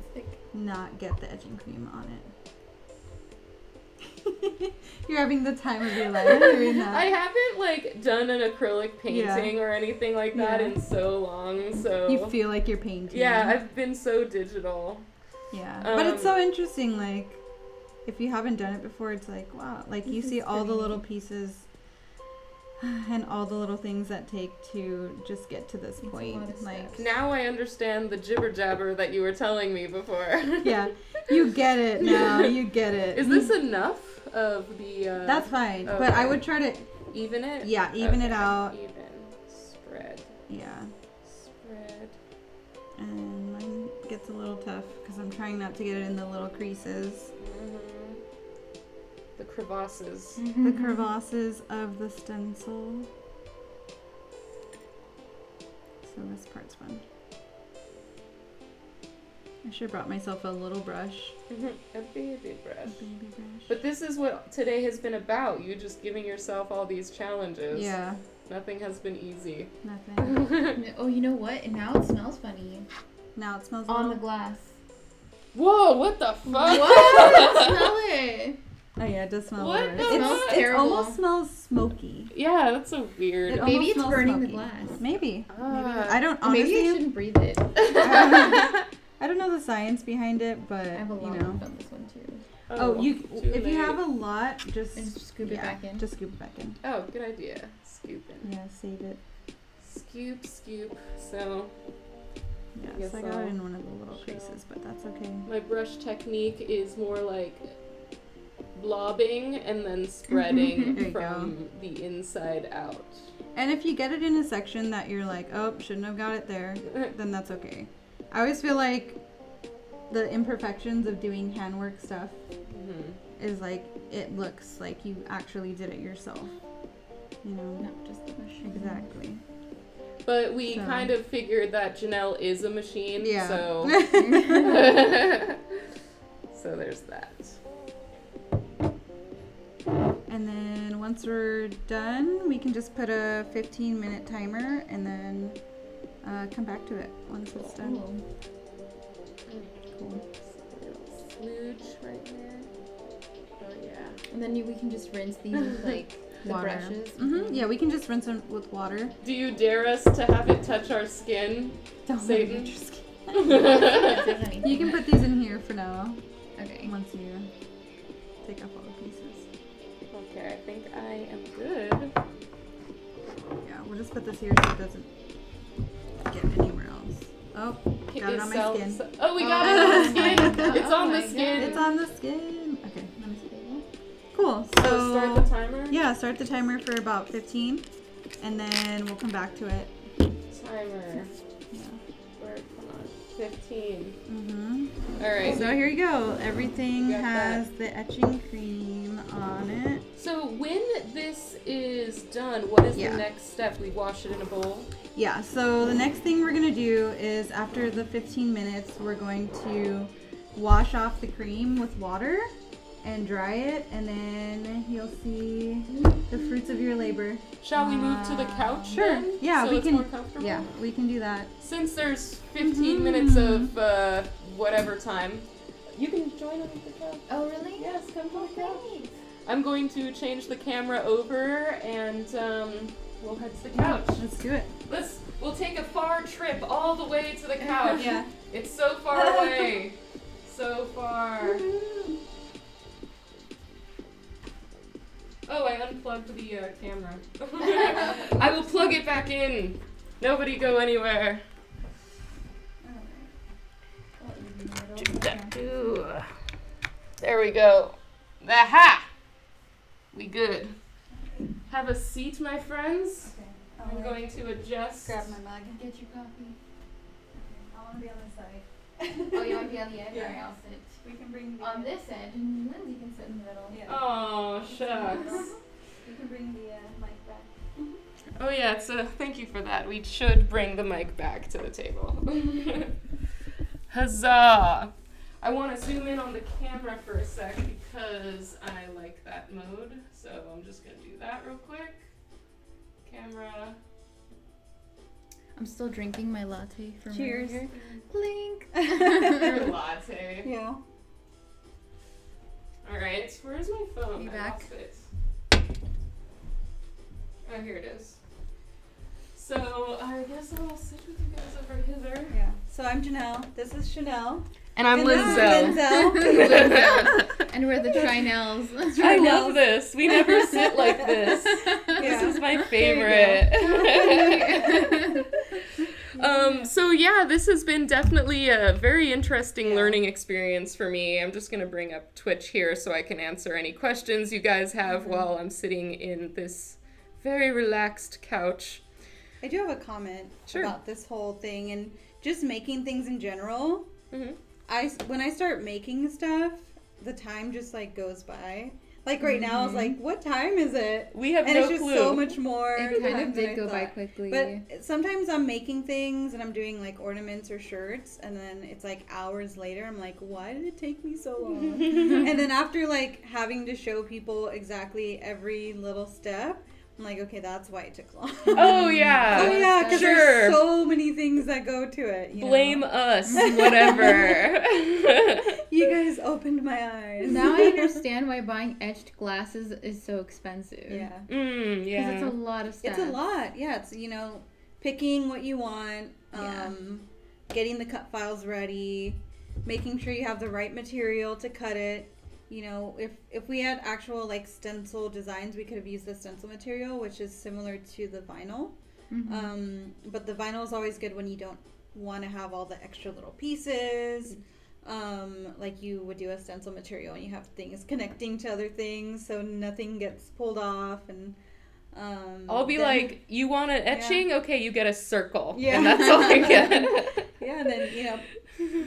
not get the etching cream on it. You're having the time of your life doing that. I haven't like done an acrylic painting or anything like that Yeah. in so long, so You feel like you're painting. yeah, I've been so digital. Yeah, but it's so Um, interesting. Like, if you haven't done it before, it's like wow. Like you This see is all the pretty little neat. pieces and all the little things that take to just get to this It's a point. lot of Like, steps. Now I understand the jibber jabber that you were telling me before. yeah, you get it now. You get it. Is this enough of the? That's fine, but I would try to. even it. Yeah, even it out. Even spread, Yeah, spread. and mine gets a little tough because I'm trying not to get it in the little creases, The crevasses. the crevasses of the stencil. So this part's fun. I should have brought myself a little brush. A baby brush. A baby brush. But this is what today has been about. You just giving yourself all these challenges. Yeah, Nothing has been easy. nothing. Oh, you know what? And now it smells funny Now it smells on the little- glass. Whoa, what the fuck? What? Smell it. Oh yeah, it does smell What weird. the It's- fuck? It Terrible. almost smells smoky. Yeah, that's so weird. It Maybe almost it's smells burning the smoky. glass. Maybe. Ah. I don't Or maybe I honestly. shouldn't breathe it. I don't know the science behind it, but I have a you lot know. on this one too. Oh, you too if you late. have a lot, just And scoop it back in. Just scoop it back in. Oh, good idea. Scooping. Yeah, save it. Scoop, scoop. So, Yeah, Yes, so I got it in one of the little creases, but that's okay. My brush technique is more like blobbing and then spreading from the inside out. And if you get it in a section that you're like, oh, shouldn't have got it there, then that's okay. I always feel like the imperfections of doing handwork stuff is like, it looks like you actually did it yourself. You know? Not just the machine. Exactly. But we kind of figured that Janelle is a machine, so so there's that. And then once we're done, we can just put a 15-minute timer and then come back to it once it's done. Cool. Smooch right here. Oh yeah. And then we can just rinse these with like the Water. brushes. Yeah, we can just rinse them with water. Do you dare us to have it touch our skin, Don't Satan? touch your skin. If there's anything. You can put these in here for now. Okay. Once you take off all the pieces. Okay, I think I am good. Yeah, we'll just put this here so it doesn't get anywhere else. Oh, got it on my skin. Oh, we got it on the skin. It's on the my skin. It's on the skin. Okay, let me see. Cool. So So start the timer? Yeah, start the timer for about 15, and then we'll come back to it. Timer. Yeah. Come on. 15. Mm-hmm. All right. So here you go. Everything Got has the etching cream on it. So when this is done, what is Yeah. the next step? We wash it in a bowl? Yeah, so the next thing we're going to do is after the 15 minutes, we're going to wash off the cream with water and dry it, and then you'll see the fruits of your labor. Shall we move to the couch Sure. then? Yeah, so we it's can. more comfortable? Yeah, we can do that. Since there's 15 minutes of whatever time, you can join us at the couch. Oh, really? Yes, come to the couch. Thanks. I'm going to change the camera over and we'll head to the couch. Let's do it. We'll take a far trip all the way to the couch. Yeah. It's so far away. So far. Oh, I unplugged the camera. I will plug it back in. Nobody go anywhere. There we go. Aha! We good. Have a seat, my friends. Okay. I'm going to adjust. Grab my mug. Get your coffee. I want to be on this side. Oh, you want to be on the edge? Yeah. Alright, I'll sit We can bring the on this edge, and Lindsay can sit in the middle. Yeah. Oh, shucks. We can bring the mic back. Oh yeah, so thank you for that. We should bring the mic back to the table. Huzzah! I want to zoom in on the camera for a sec because I like that mode. So I'm just going to do that real quick. Camera. I'm still drinking my latte from Cheers. earlier. Clink. Your latte. Yeah. Alright, where's my phone? You I back? lost it. Oh, here it is. So I guess I'll sit with you guys over hither. Yeah. So I'm Janelle. This is Chanel. And I'm And this is Lizzo. Lindsay. And we're the Trinels. I love this. We never sit like this. This is my favorite. So yeah, this has been definitely a very interesting learning experience for me. I'm just going to bring up Twitch here so I can answer any questions you guys have while I'm sitting in this very relaxed couch. I do have a comment Sure. about this whole thing and just making things in general. Mm-hmm. When I start making stuff, the time just like goes by. Like right now, I was like, "What time is it?" We have And no it's just clue. so much more. It kind time of than I did go by thought. quickly. But sometimes I'm making things and I'm doing like ornaments or shirts, and then it's like hours later. I'm like, "Why did it take me so long?" And then after like having to show people exactly every little step, I'm like, "Okay, that's why it took long." Oh yeah. Oh yeah, because Sure. there's so many things that go to it. You Blame know? us, whatever. You guys opened my eyes. now I understand why buying etched glasses is so expensive. Yeah. Yeah. Because it's a lot of stuff. It's a lot. Yeah, it's, picking what you want, Yeah. getting the cut files ready, making sure you have the right material to cut it. If we had actual like stencil designs, we could have used the stencil material, which is similar to the vinyl. Mhm. But the vinyl is always good when you don't want to have all the extra little pieces. Like you would do a stencil material and you have things connecting to other things so nothing gets pulled off. And I'll be like, you want an etching? Yeah. Okay, you get a circle. Yeah. And that's all I get. Yeah, and then,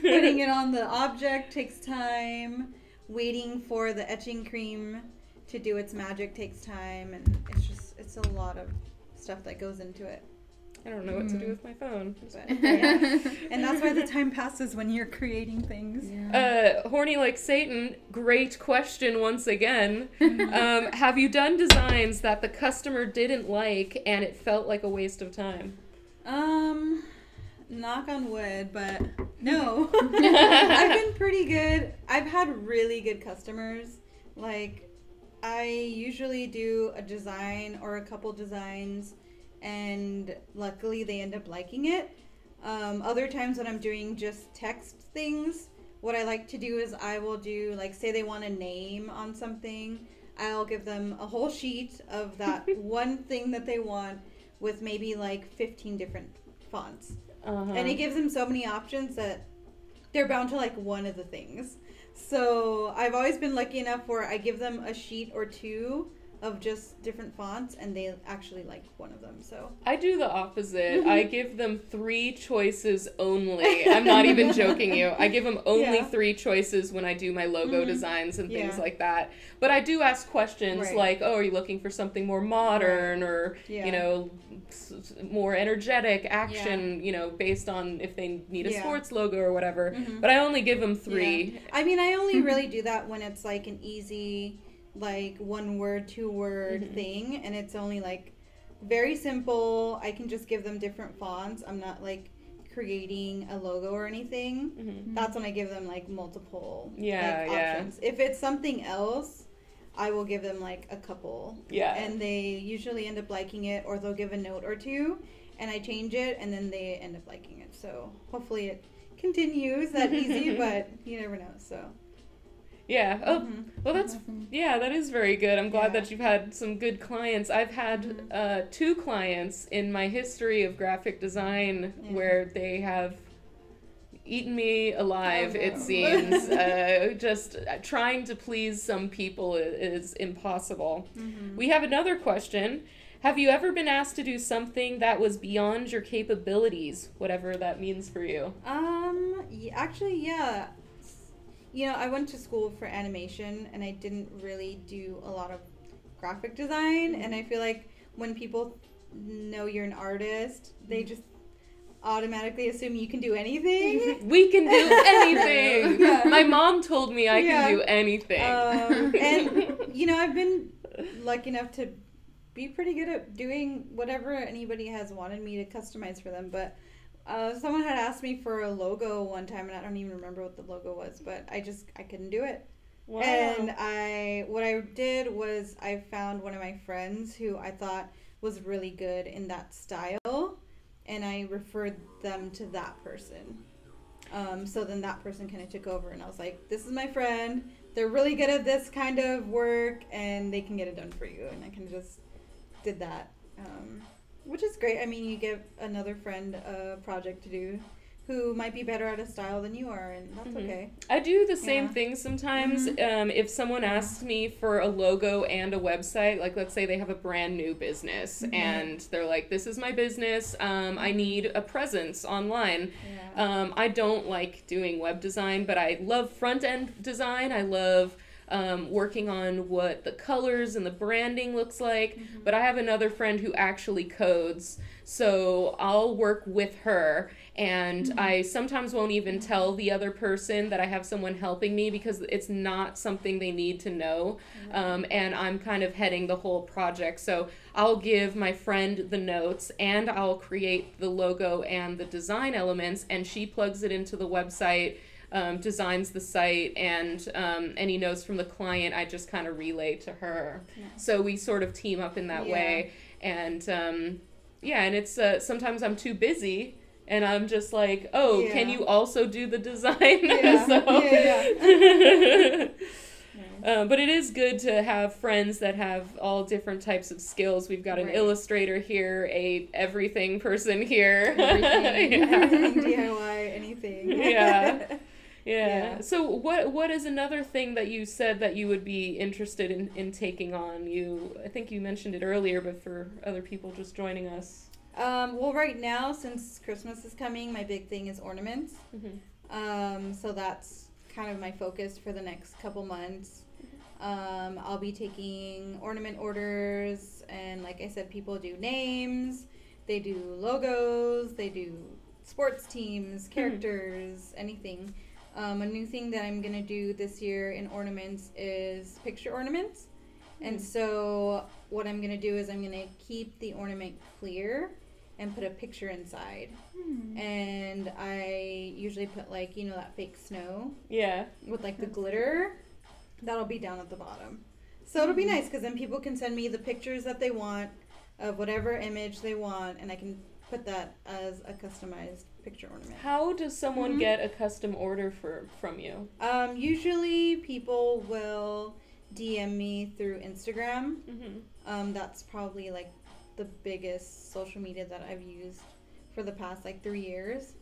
putting it on the object takes time. Waiting for the etching cream to do its magic takes time. And it's a lot of stuff that goes into it. I don't know what to do with my phone. But, yeah. And that's why the time passes when you're creating things. Yeah. Horny Like Satan, great question once again. Have you done designs that the customer didn't like and it felt like a waste of time? Knock on wood, but no. I've been pretty good. I've had really good customers. Like, I usually do a design or a couple designs, and luckily they end up liking it. Other times when I'm doing just text things, what I like to do is I will do, like, say they want a name on something, I'll give them a whole sheet of that one thing that they want with maybe like 15 different fonts. And it gives them so many options that they're bound to like one of the things. So I've always been lucky enough where I give them a sheet or two of just different fonts and they actually like one of them. So I do the opposite. I give them 3 choices only. I'm not even joking you. I give them only 3 choices when I do my logo designs and things like that. But I do ask questions like, oh, are you looking for something more modern or, more energetic action, based on if they need a sports logo or whatever. But I only give them 3. Yeah. I mean, I only really do that when it's like an easy, like 1 word, 2 word thing, and it's only like very simple. I can just give them different fonts. I'm not like creating a logo or anything. That's when I give them like multiple options. If it's something else, I will give them like a couple. And they usually end up liking it, or they'll give a note or 2 and I change it and then they end up liking it. So hopefully it continues that easy, but you never know. So yeah. Oh, well, that's, that is very good. I'm glad that you've had some good clients. I've had 2 clients in my history of graphic design where they have eaten me alive, it seems. Just trying to please some people is impossible. We have another question. Have you ever been asked to do something that was beyond your capabilities, whatever that means for you? Actually, yeah. I went to school for animation, and I didn't really do a lot of graphic design, and I feel like when people know you're an artist, they just automatically assume you can do anything. We can do anything! My mom told me I can do anything. And, I've been lucky enough to be pretty good at doing whatever anybody has wanted me to customize for them, but someone had asked me for a logo one time, and I don't even remember what the logo was, but I couldn't do it. Wow. And what I did was I found one of my friends who I thought was really good in that style, and I referred them to that person. So then that person kind of took over, and I was like, this is my friend. They're really good at this kind of work, and they can get it done for you. And I kind of just did that. Which is great. I mean, you give another friend a project to do who might be better at a style than you are, and that's okay. I do the same thing sometimes. If someone asks me for a logo and a website, like let's say they have a brand new business and they're like, this is my business, I need a presence online. I don't like doing web design, but I love front-end design. I love working on what the colors and the branding looks like, but I have another friend who actually codes, so I'll work with her, and I sometimes won't even tell the other person that I have someone helping me because it's not something they need to know, and I'm kind of heading the whole project, so I'll give my friend the notes, and I'll create the logo and the design elements, and she plugs it into the website, designs the site, and any notes from the client I just kind of relay to her. So we sort of team up in that way. And and it's sometimes I'm too busy and I'm just like, can you also do the design? But it is good to have friends that have all different types of skills. We've got an illustrator here, a everything person here. Everything DIY, anything. Yeah. So what is another thing that you said that you would be interested in taking on? I think you mentioned it earlier, but for other people just joining us. Well, right now, since Christmas is coming, my big thing is ornaments. So that's kind of my focus for the next couple months. I'll be taking ornament orders, and like I said, people do names, they do logos, they do sports teams, characters, anything. A new thing that I'm going to do this year in ornaments is picture ornaments. And so what I'm going to do is I'm going to keep the ornament clear and put a picture inside. And I usually put like, that fake snow. Yeah. With like the glitter. That'll be down at the bottom. So it'll be nice because then people can send me the pictures that they want of whatever image they want, and I can put that as a customized picture ornament. How does someone get a custom order from you? Usually people will DM me through Instagram. That's probably like the biggest social media that I've used for the past like 3 years.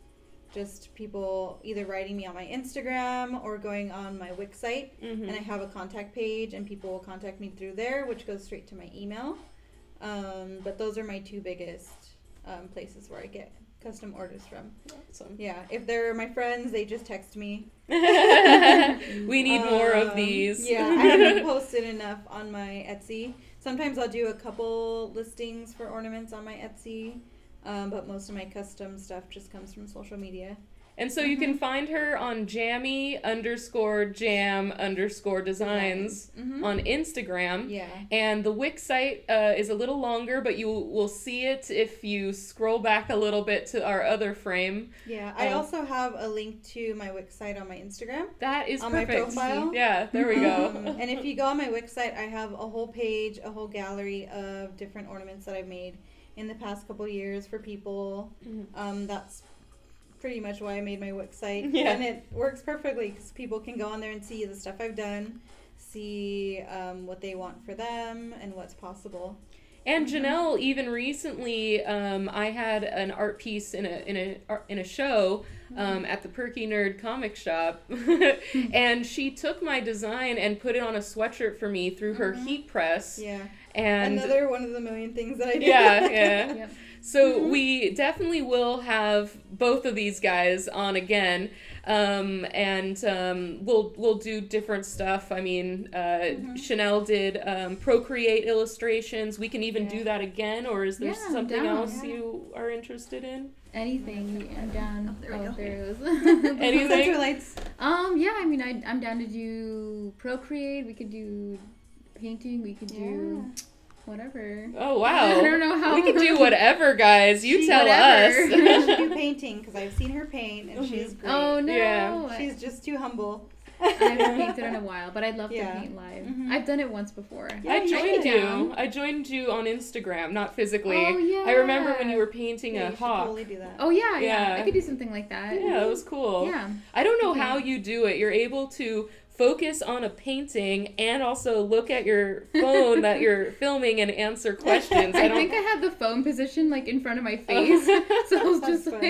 Just people either writing me on my Instagram or going on my Wix site, and I have a contact page, and people will contact me through there, which goes straight to my email. But those are my two biggest places where I get custom orders from. Awesome. Yeah, if they're my friends, they just text me. We need more of these. Yeah, I haven't posted enough on my Etsy. Sometimes I'll do a couple listings for ornaments on my Etsy, but most of my custom stuff just comes from social media. And so you can find her on Jammy_Jam_Designs on Instagram. Yeah. And the Wix site is a little longer, but you will see it if you scroll back a little bit to our other frame. Yeah, I also have a link to my Wix site on my Instagram. That is on perfect. my profile. Yeah, there we go. And if you go on my Wix site, I have a whole page, a whole gallery of different ornaments that I've made in the past couple years for people. That's pretty much why I made my Wix site. Yeah. And it works perfectly because people can go on there and see the stuff I've done, see what they want for them and what's possible. And Janelle, even recently, I had an art piece in a show at the Perky Nerd comic shop, and she took my design and put it on a sweatshirt for me through her heat press. Yeah. And another one of the million things that I do. Yeah. Yep. So we definitely will have both of these guys on again, and we'll do different stuff. I mean, Chanel did Procreate illustrations. We can even do that again, or is there something else you are interested in? Anything, I'm down. There we go. There it goes. Anything? Yeah, I mean, I'm down to do Procreate. We could do painting. We could do whatever. Oh, wow. I don't know how. We can do whatever, guys. You tell us. She should do painting because I've seen her paint and she's great. Oh, no. Yeah. She's just too humble. I haven't painted in a while, but I'd love to paint live. I've done it once before. Yeah, I joined you on Instagram, not physically. Oh, yeah. I remember when you were painting a you should hawk. totally do that. Oh, yeah. I could do something like that. Yeah, it was cool. Yeah. I don't know how you do it. You're able to focus on a painting and also look at your phone that you're filming and answer questions. I think I had the phone position like in front of my face, so I was just like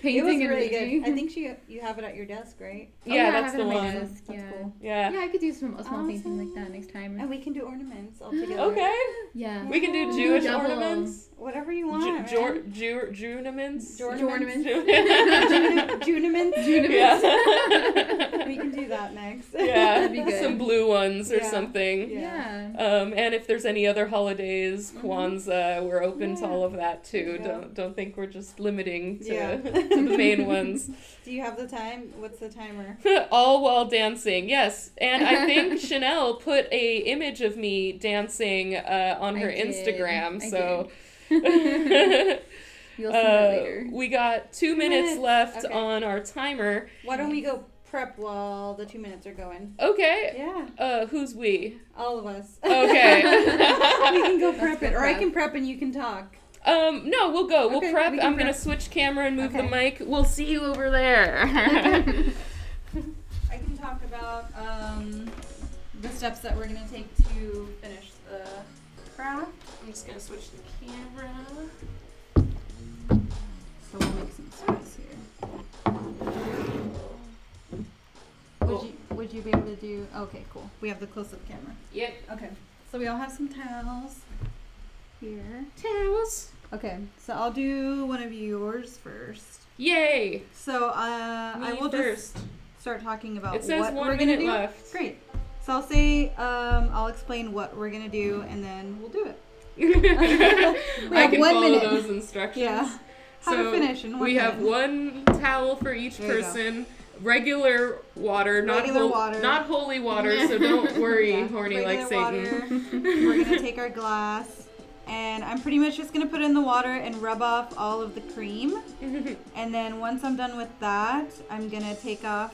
painting it was and really reading. good. I think you have it at your desk, right? Yeah, I that's have it the on my one. desk, That's cool. Yeah. Yeah, I could do a small painting like that next time. And we can do ornaments all together. Okay. Yeah. We can do Jewish double. ornaments. Whatever you want. Junaments. Ornaments. Yeah. We can do that next. Yeah. That'd be good. Some blue ones or something. Yeah. And if there's any other holidays, Kwanzaa, we're open to all of that too. Yeah. Don't think we're just limiting to the main ones. Do you have the time? What's the timer? All while dancing, yes. And I think Chanel put a image of me dancing on her Instagram. So You'll see that later. we got 2 minutes left on our timer. Why don't we go prep while the 2 minutes are going? Okay. Yeah. Who's we? All of us. Okay. We can go prep it, or I prep. can prep and you can talk. No, we'll go. We'll Okay, prep. we can I'm gonna prep. switch camera and move the Okay. mic. We'll see you over there. I can talk about the steps that we're gonna take to finish the craft. I'm just gonna switch the camera. So we'll make some space here. Would you be able to do? Okay, cool. We have the close-up camera. Yep. Okay. So we all have some towels here. Towels. Okay. So I'll do one of yours first. Yay. So I will first. just start talking about It says what 1 we're gonna minute do. left. Great. So I'll say I'll explain what we're gonna do, and then we'll do it. I have can 1 follow minute. those instructions. Yeah. How to finish in 1 we minute. have one towel for each There you go. person. Regular water, Regular water. not holy water, so don't worry, Yeah, horny regular like Satan. water. We're gonna take our glass, and I'm pretty much just gonna put it in the water and rub off all of the cream. And then once I'm done with that, I'm gonna take off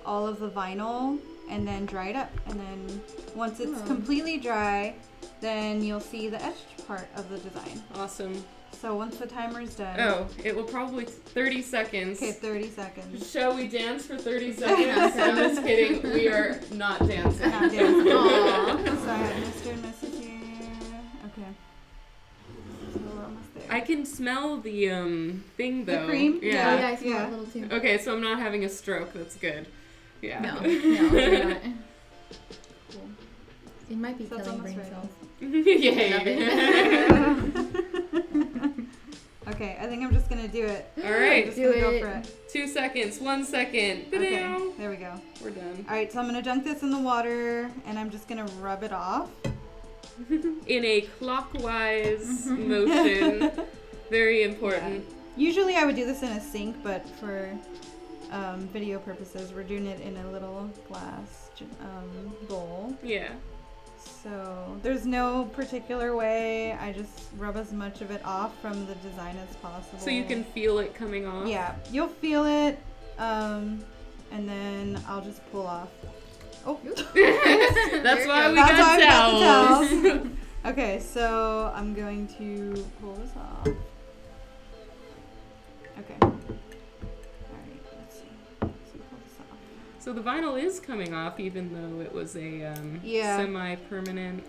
all of the vinyl and then dry it up. And then once it's completely dry, then you'll see the etched part of the design. Awesome. So once the timer's done. Oh, it will probably 30 seconds. Okay, 30 seconds. Shall we dance for 30 seconds? I'm just kidding. We are not dancing. Not dancing. Aww. So I have Mr. and Mrs. here. Okay. So we're almost there. I can smell the The thing though. cream? Oh, Yeah. yeah, I smell Yeah. it a little too. Okay, so I'm not having a stroke. That's good. Yeah. No, you're not. Cool. It might be So it's killing almost brain ready. cells. Yay. Okay, I think I'm just gonna do it. All right. I'm just Do gonna go it. for it. 2 seconds. 1 second. Okay, Ba-dow. there we go. We're done. All right, so I'm gonna dunk this in the water, and I'm just gonna rub it off. In a clockwise motion. Very important. Usually I would do this in a sink, but for video purposes, we're doing it in a little glass bowl. Yeah. So there's no particular way. I just rub as much of it off from the design as possible. So you can feel it coming off. Yeah, you'll feel it, and then I'll just pull off. Oh, That's why we That's got why we got towels. the towels. Okay, so I'm going to pull this off. Okay. All right, let's see. So pull this off. So the vinyl is coming off, even though it was a Yeah. semi-permanent.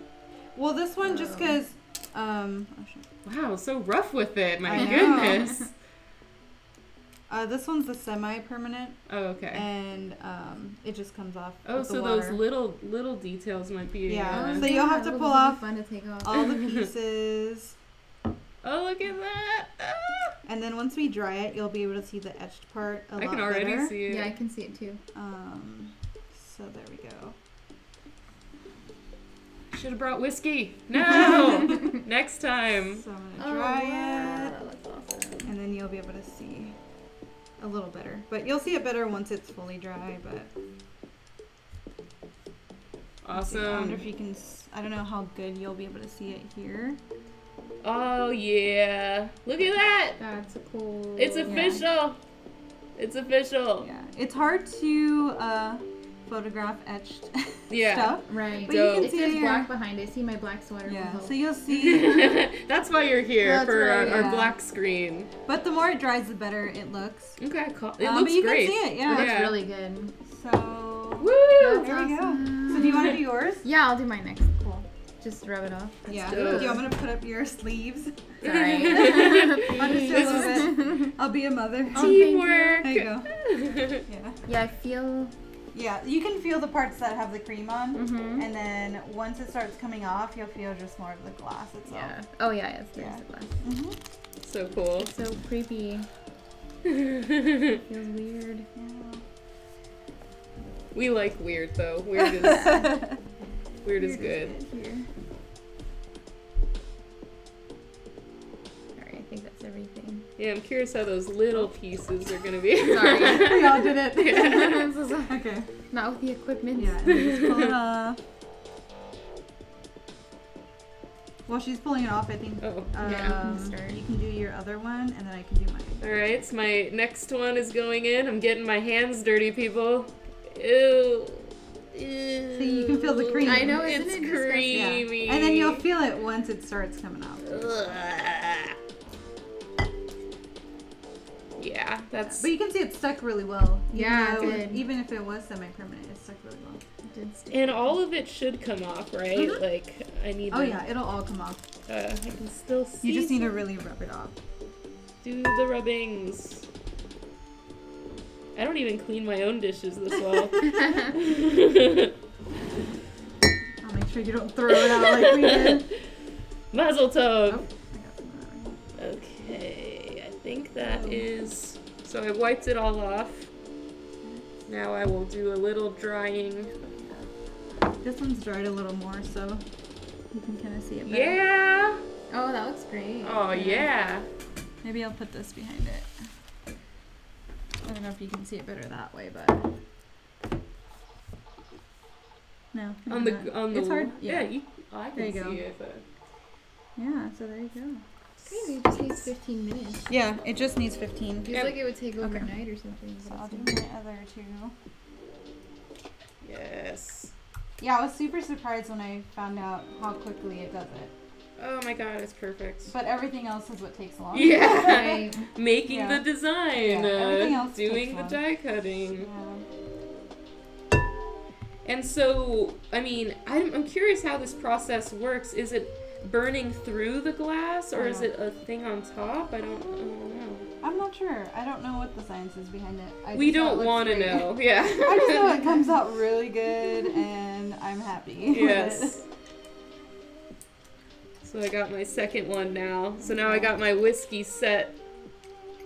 Well, this one just because. Oh, shit. Wow, so rough with it. My I know. goodness. This one's the semi-permanent, Oh, okay. and it just comes off. Oh, with the so water. those little details might be. Yeah. Oh, So you'll have to it'll pull be off fun to take off. all the pieces, Oh, look at that. Ah! and then once we dry it, you'll be able to see the etched part a lot I can already better. see it. Yeah, I can see it too. So there we go. Should have brought whiskey. No. Next time. So I'm gonna dry it, Oh, that's awesome. and then you'll be able to see a little better. But you'll see it better once it's fully dry. But let's see. I wonder Awesome. if you can. I don't know how good you'll be able to see it here. Oh yeah. Look at that. That's cool. It's official. It's official. Yeah, it's hard to photograph etched Yeah. stuff. Right. But you can It see says here. black behind it. See my black sweater. Yeah, will help. so you'll see. That's why you're here That's for right, our yeah. black screen. But the more it dries, the better it looks. Okay, cool. It But looks you great. can see it, yeah. It looks Yeah. really good. So Woo! That's there we go. awesome. So do you want to do yours? Yeah, I'll do mine next. Cool. Just rub it off. Yeah. dope. Do you want me to put up your sleeves? Sorry. I'll just do a little bit. I'll be a mother. Oh, thank you. Teamwork. There you go. Yeah. Yeah, I feel. Yeah, you can feel the parts that have the cream on, Mhm. and then once it starts coming off, you'll feel just more of the glass itself. Yeah. Oh yeah, yes, there's Yeah. the glass. Mm-hmm. So cool. It's so creepy. Feels weird. We like weird though. Weird is weird is good. Here. Alright, I think that's everything. Yeah, I'm curious how those little pieces are gonna be. Sorry. We all did it. I'm so sorry. Okay. Not with the equipment. Yeah, and then just pull it off. While she's pulling it off, I think Oh. Yeah, you can start. you can do your other one, and then I can do mine. Alright, so my next one is going in. I'm getting my hands dirty, people. Ew. Ew. So you can feel the cream. I know, isn't It's it disgusting? Yeah. creamy. And then you'll feel it once it starts coming off. Ugh. Yeah. Yeah, that's. But you can see it stuck really well. Yeah, Even though- it did. Even if it was semi-permanent, it stuck really well. It did stick. And all of it should come off, right? Mhm. Like, I need Oh to, yeah, it'll all come off. I can still see. You just need to some- really rub it off. do the rubbings. I don't even clean my own dishes this well. I'll make sure you don't throw it out like we did. Mazel tov. Oh, I got some of that right Okay, I think that is. So I wiped it all off. Now I will do a little drying. here. This one's dried a little more, so you can kind of see it better. Yeah. Oh, that looks great. Oh yeah. Maybe I'll put this behind it. I don't know if you can see it better that way, but no. On maybe the not. on the. It's hard. Yeah. Yeah. I There can you go. see it, but. Yeah. So there you go. Okay, it just needs 15 minutes. Yeah, it just needs 15. Feels Yep. like it would take Okay. overnight or something. So but I'll it's do not. my other two. Yes. Yeah, I was super surprised when I found out how quickly it does it. Oh my god, it's perfect. But everything else is what takes long. Yeah. Right. Making Yeah. the design, Yeah, everything else doing takes the long. die cutting. Yeah. And so, I mean, I'm curious how this process works. Is it burning through the glass, or is it a thing on top? I don't know. I'm not sure. I don't know what the science is behind it. I We just know it don't looks want to great. know. Yeah. I just know it comes out really good, and I'm happy. with Yes. it. So I got my second one now. So now I got my whiskey set.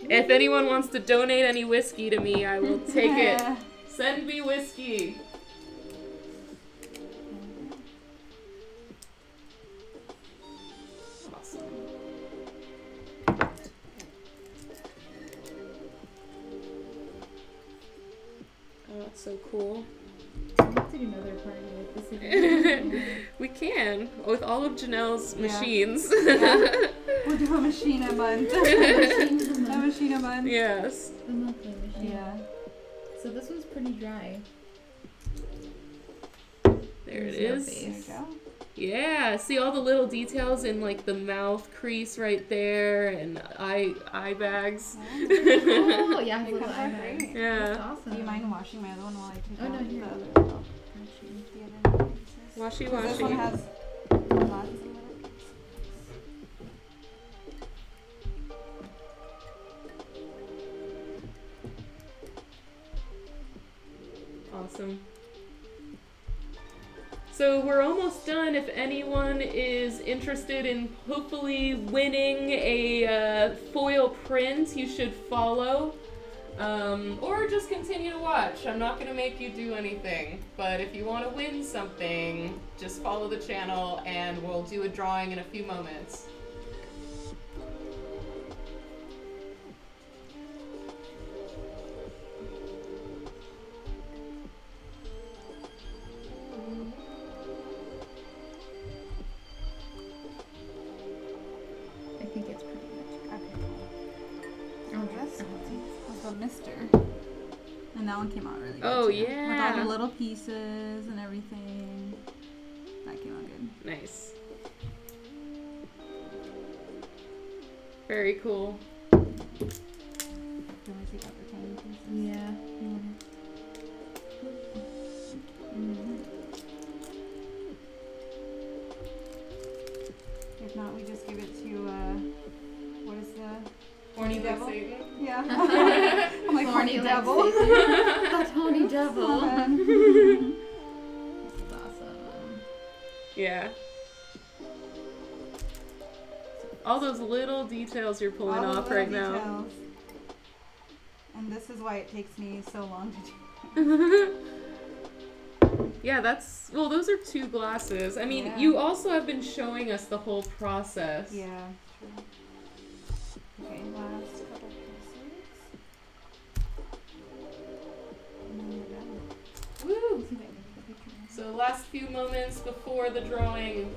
If anyone wants to donate any whiskey to me, I will take it. Send me whiskey. Awesome. Oh, that's so cool. I have to do another party like this again. We can, with all of Janelle's Yeah. machines. Yeah. We'll do a machine a month. A machine a month. Yes. The monthly machine. Yeah. So this one's pretty dry. There it There's no is. There you face. go. Yeah, see all the little details in like the mouth crease right there and eye bags. Oh, yeah, It little comes eye out bags. great. Yeah. That's awesome. Do you mind washing my other one while I take Oh, out no, the here. other one? The other pieces? Washy 'Cause this one washy. has lots of little pieces. Awesome. So we're almost done. If anyone is interested in hopefully winning a foil print, you should follow. Or just continue to watch. I'm not going to make you do anything. But if you want to win something, just follow the channel and we'll do a drawing in a few moments. I think it's pretty much. Okay, cool. Oh, This was the Mister. And that one came out really good. Oh, too. yeah. With all the little pieces and everything. That came out good. Nice. Very cool. Do you want to take out the tiny pieces? Yeah. If not, we just give it to, what is the... Horny devil? Satan. Yeah. I'm like, horny like devil. That's Horny Devil. Fun. That's awesome. Yeah. All those little details you're pulling All the off little right now. details. And this is why it takes me so long to do. Yeah, that's, well, those are 2 glasses. I mean, Yeah. you also have been showing us the whole process. Yeah, true. Okay, last couple pieces. And then we're done. Woo! See if I can get a picture. So last few moments before the drawing.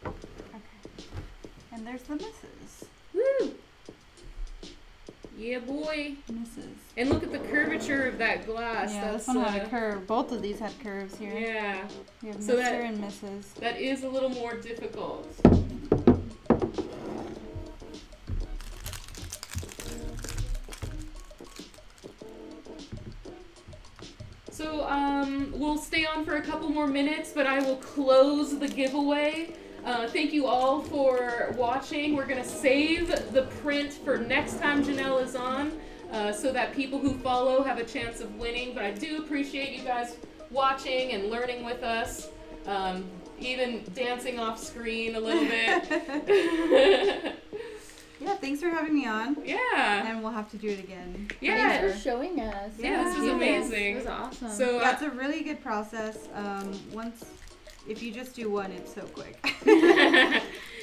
Okay. And there's the misses. Woo! Yeah, boy. Misses. And look at the curvature of that glass. Yeah, That's, this one had a curve. Both of these had curves here. Yeah. We have So Mister and Mrs. That is a little more difficult. So we'll stay on for a couple more minutes, but I will close the giveaway. Thank you all for watching. We're going to save the print for next time Janelle is on, so that people who follow have a chance of winning. But I do appreciate you guys watching and learning with us, even dancing off screen a little bit. Yeah, thanks for having me on. Yeah. And we'll have to do it again. Yeah. Thanks for showing us. Yeah, this was amazing. It was awesome. So Yeah, it's a really good process. If you just do one, it's so quick.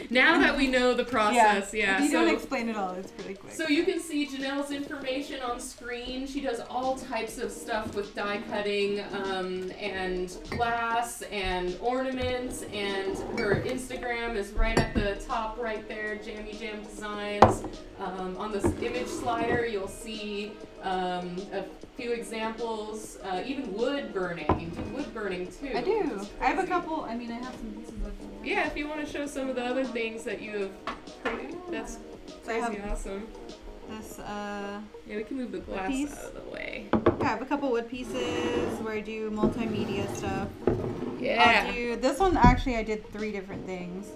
now that we know the process, yeah. If you don't explain it all, it's really quick. So you can see Janelle's information on screen. She does all types of stuff with die cutting and glass and ornaments, and her Instagram is right at the top right there, JammyJamDesigns. On this image slider, you'll see a few examples, even wood burning. You do wood burning too. I do. I have a couple. I mean, I have some pieces of. Yeah, if you want to show some of the other things that you have, that's crazy awesome. This Yeah, we can move the glass piece. out of the way. Yeah, I have a couple wood pieces where I do multimedia stuff. Yeah. I'll do this one. Actually, I did 3 different things.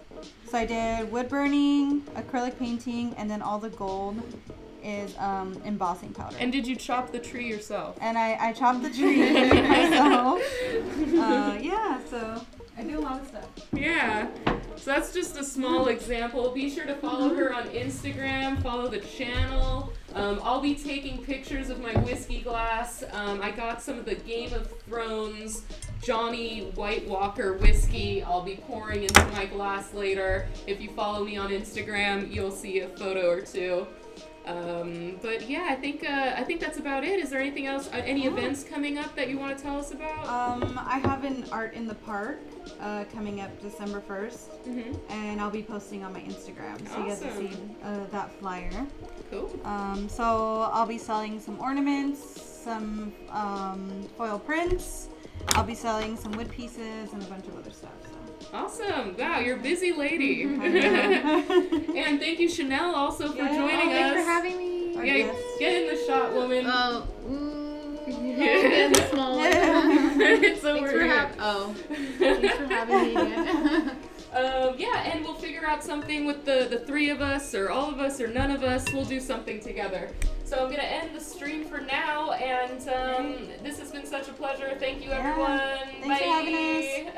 So I did wood burning, acrylic painting, and then all the gold is embossing powder. And did you chop the tree yourself? And I chopped the tree myself. Yeah, so I do a lot of stuff. Yeah. So that's just a small example. Be sure to follow her on Instagram, follow the channel. I'll be taking pictures of my whiskey glass. I got some of the Game of Thrones Johnny White Walker whiskey I'll be pouring into my glass later. If you follow me on Instagram, you'll see a photo or two. But yeah, I think that's about it. Is there anything else? Any events coming up that you want to tell us about? I have an art in the park coming up December 1st, and I'll be posting on my Instagram, so you guys will see that flyer. Cool. So I'll be selling some ornaments, some foil prints. I'll be selling some wood pieces and a bunch of other stuff. So. Awesome. Wow, you're a busy lady. I know. And thank you, Janelle, also for joining us. Thanks for having me. Yeah, get in the shot, woman. Oh, in the small one. It's over here. Thanks for having me again. Yeah, and we'll figure out something with the 3 of us, or all of us, or none of us. We'll do something together. So I'm going to end the stream for now, and this has been such a pleasure. Thank you, everyone. Thanks Bye. for having us.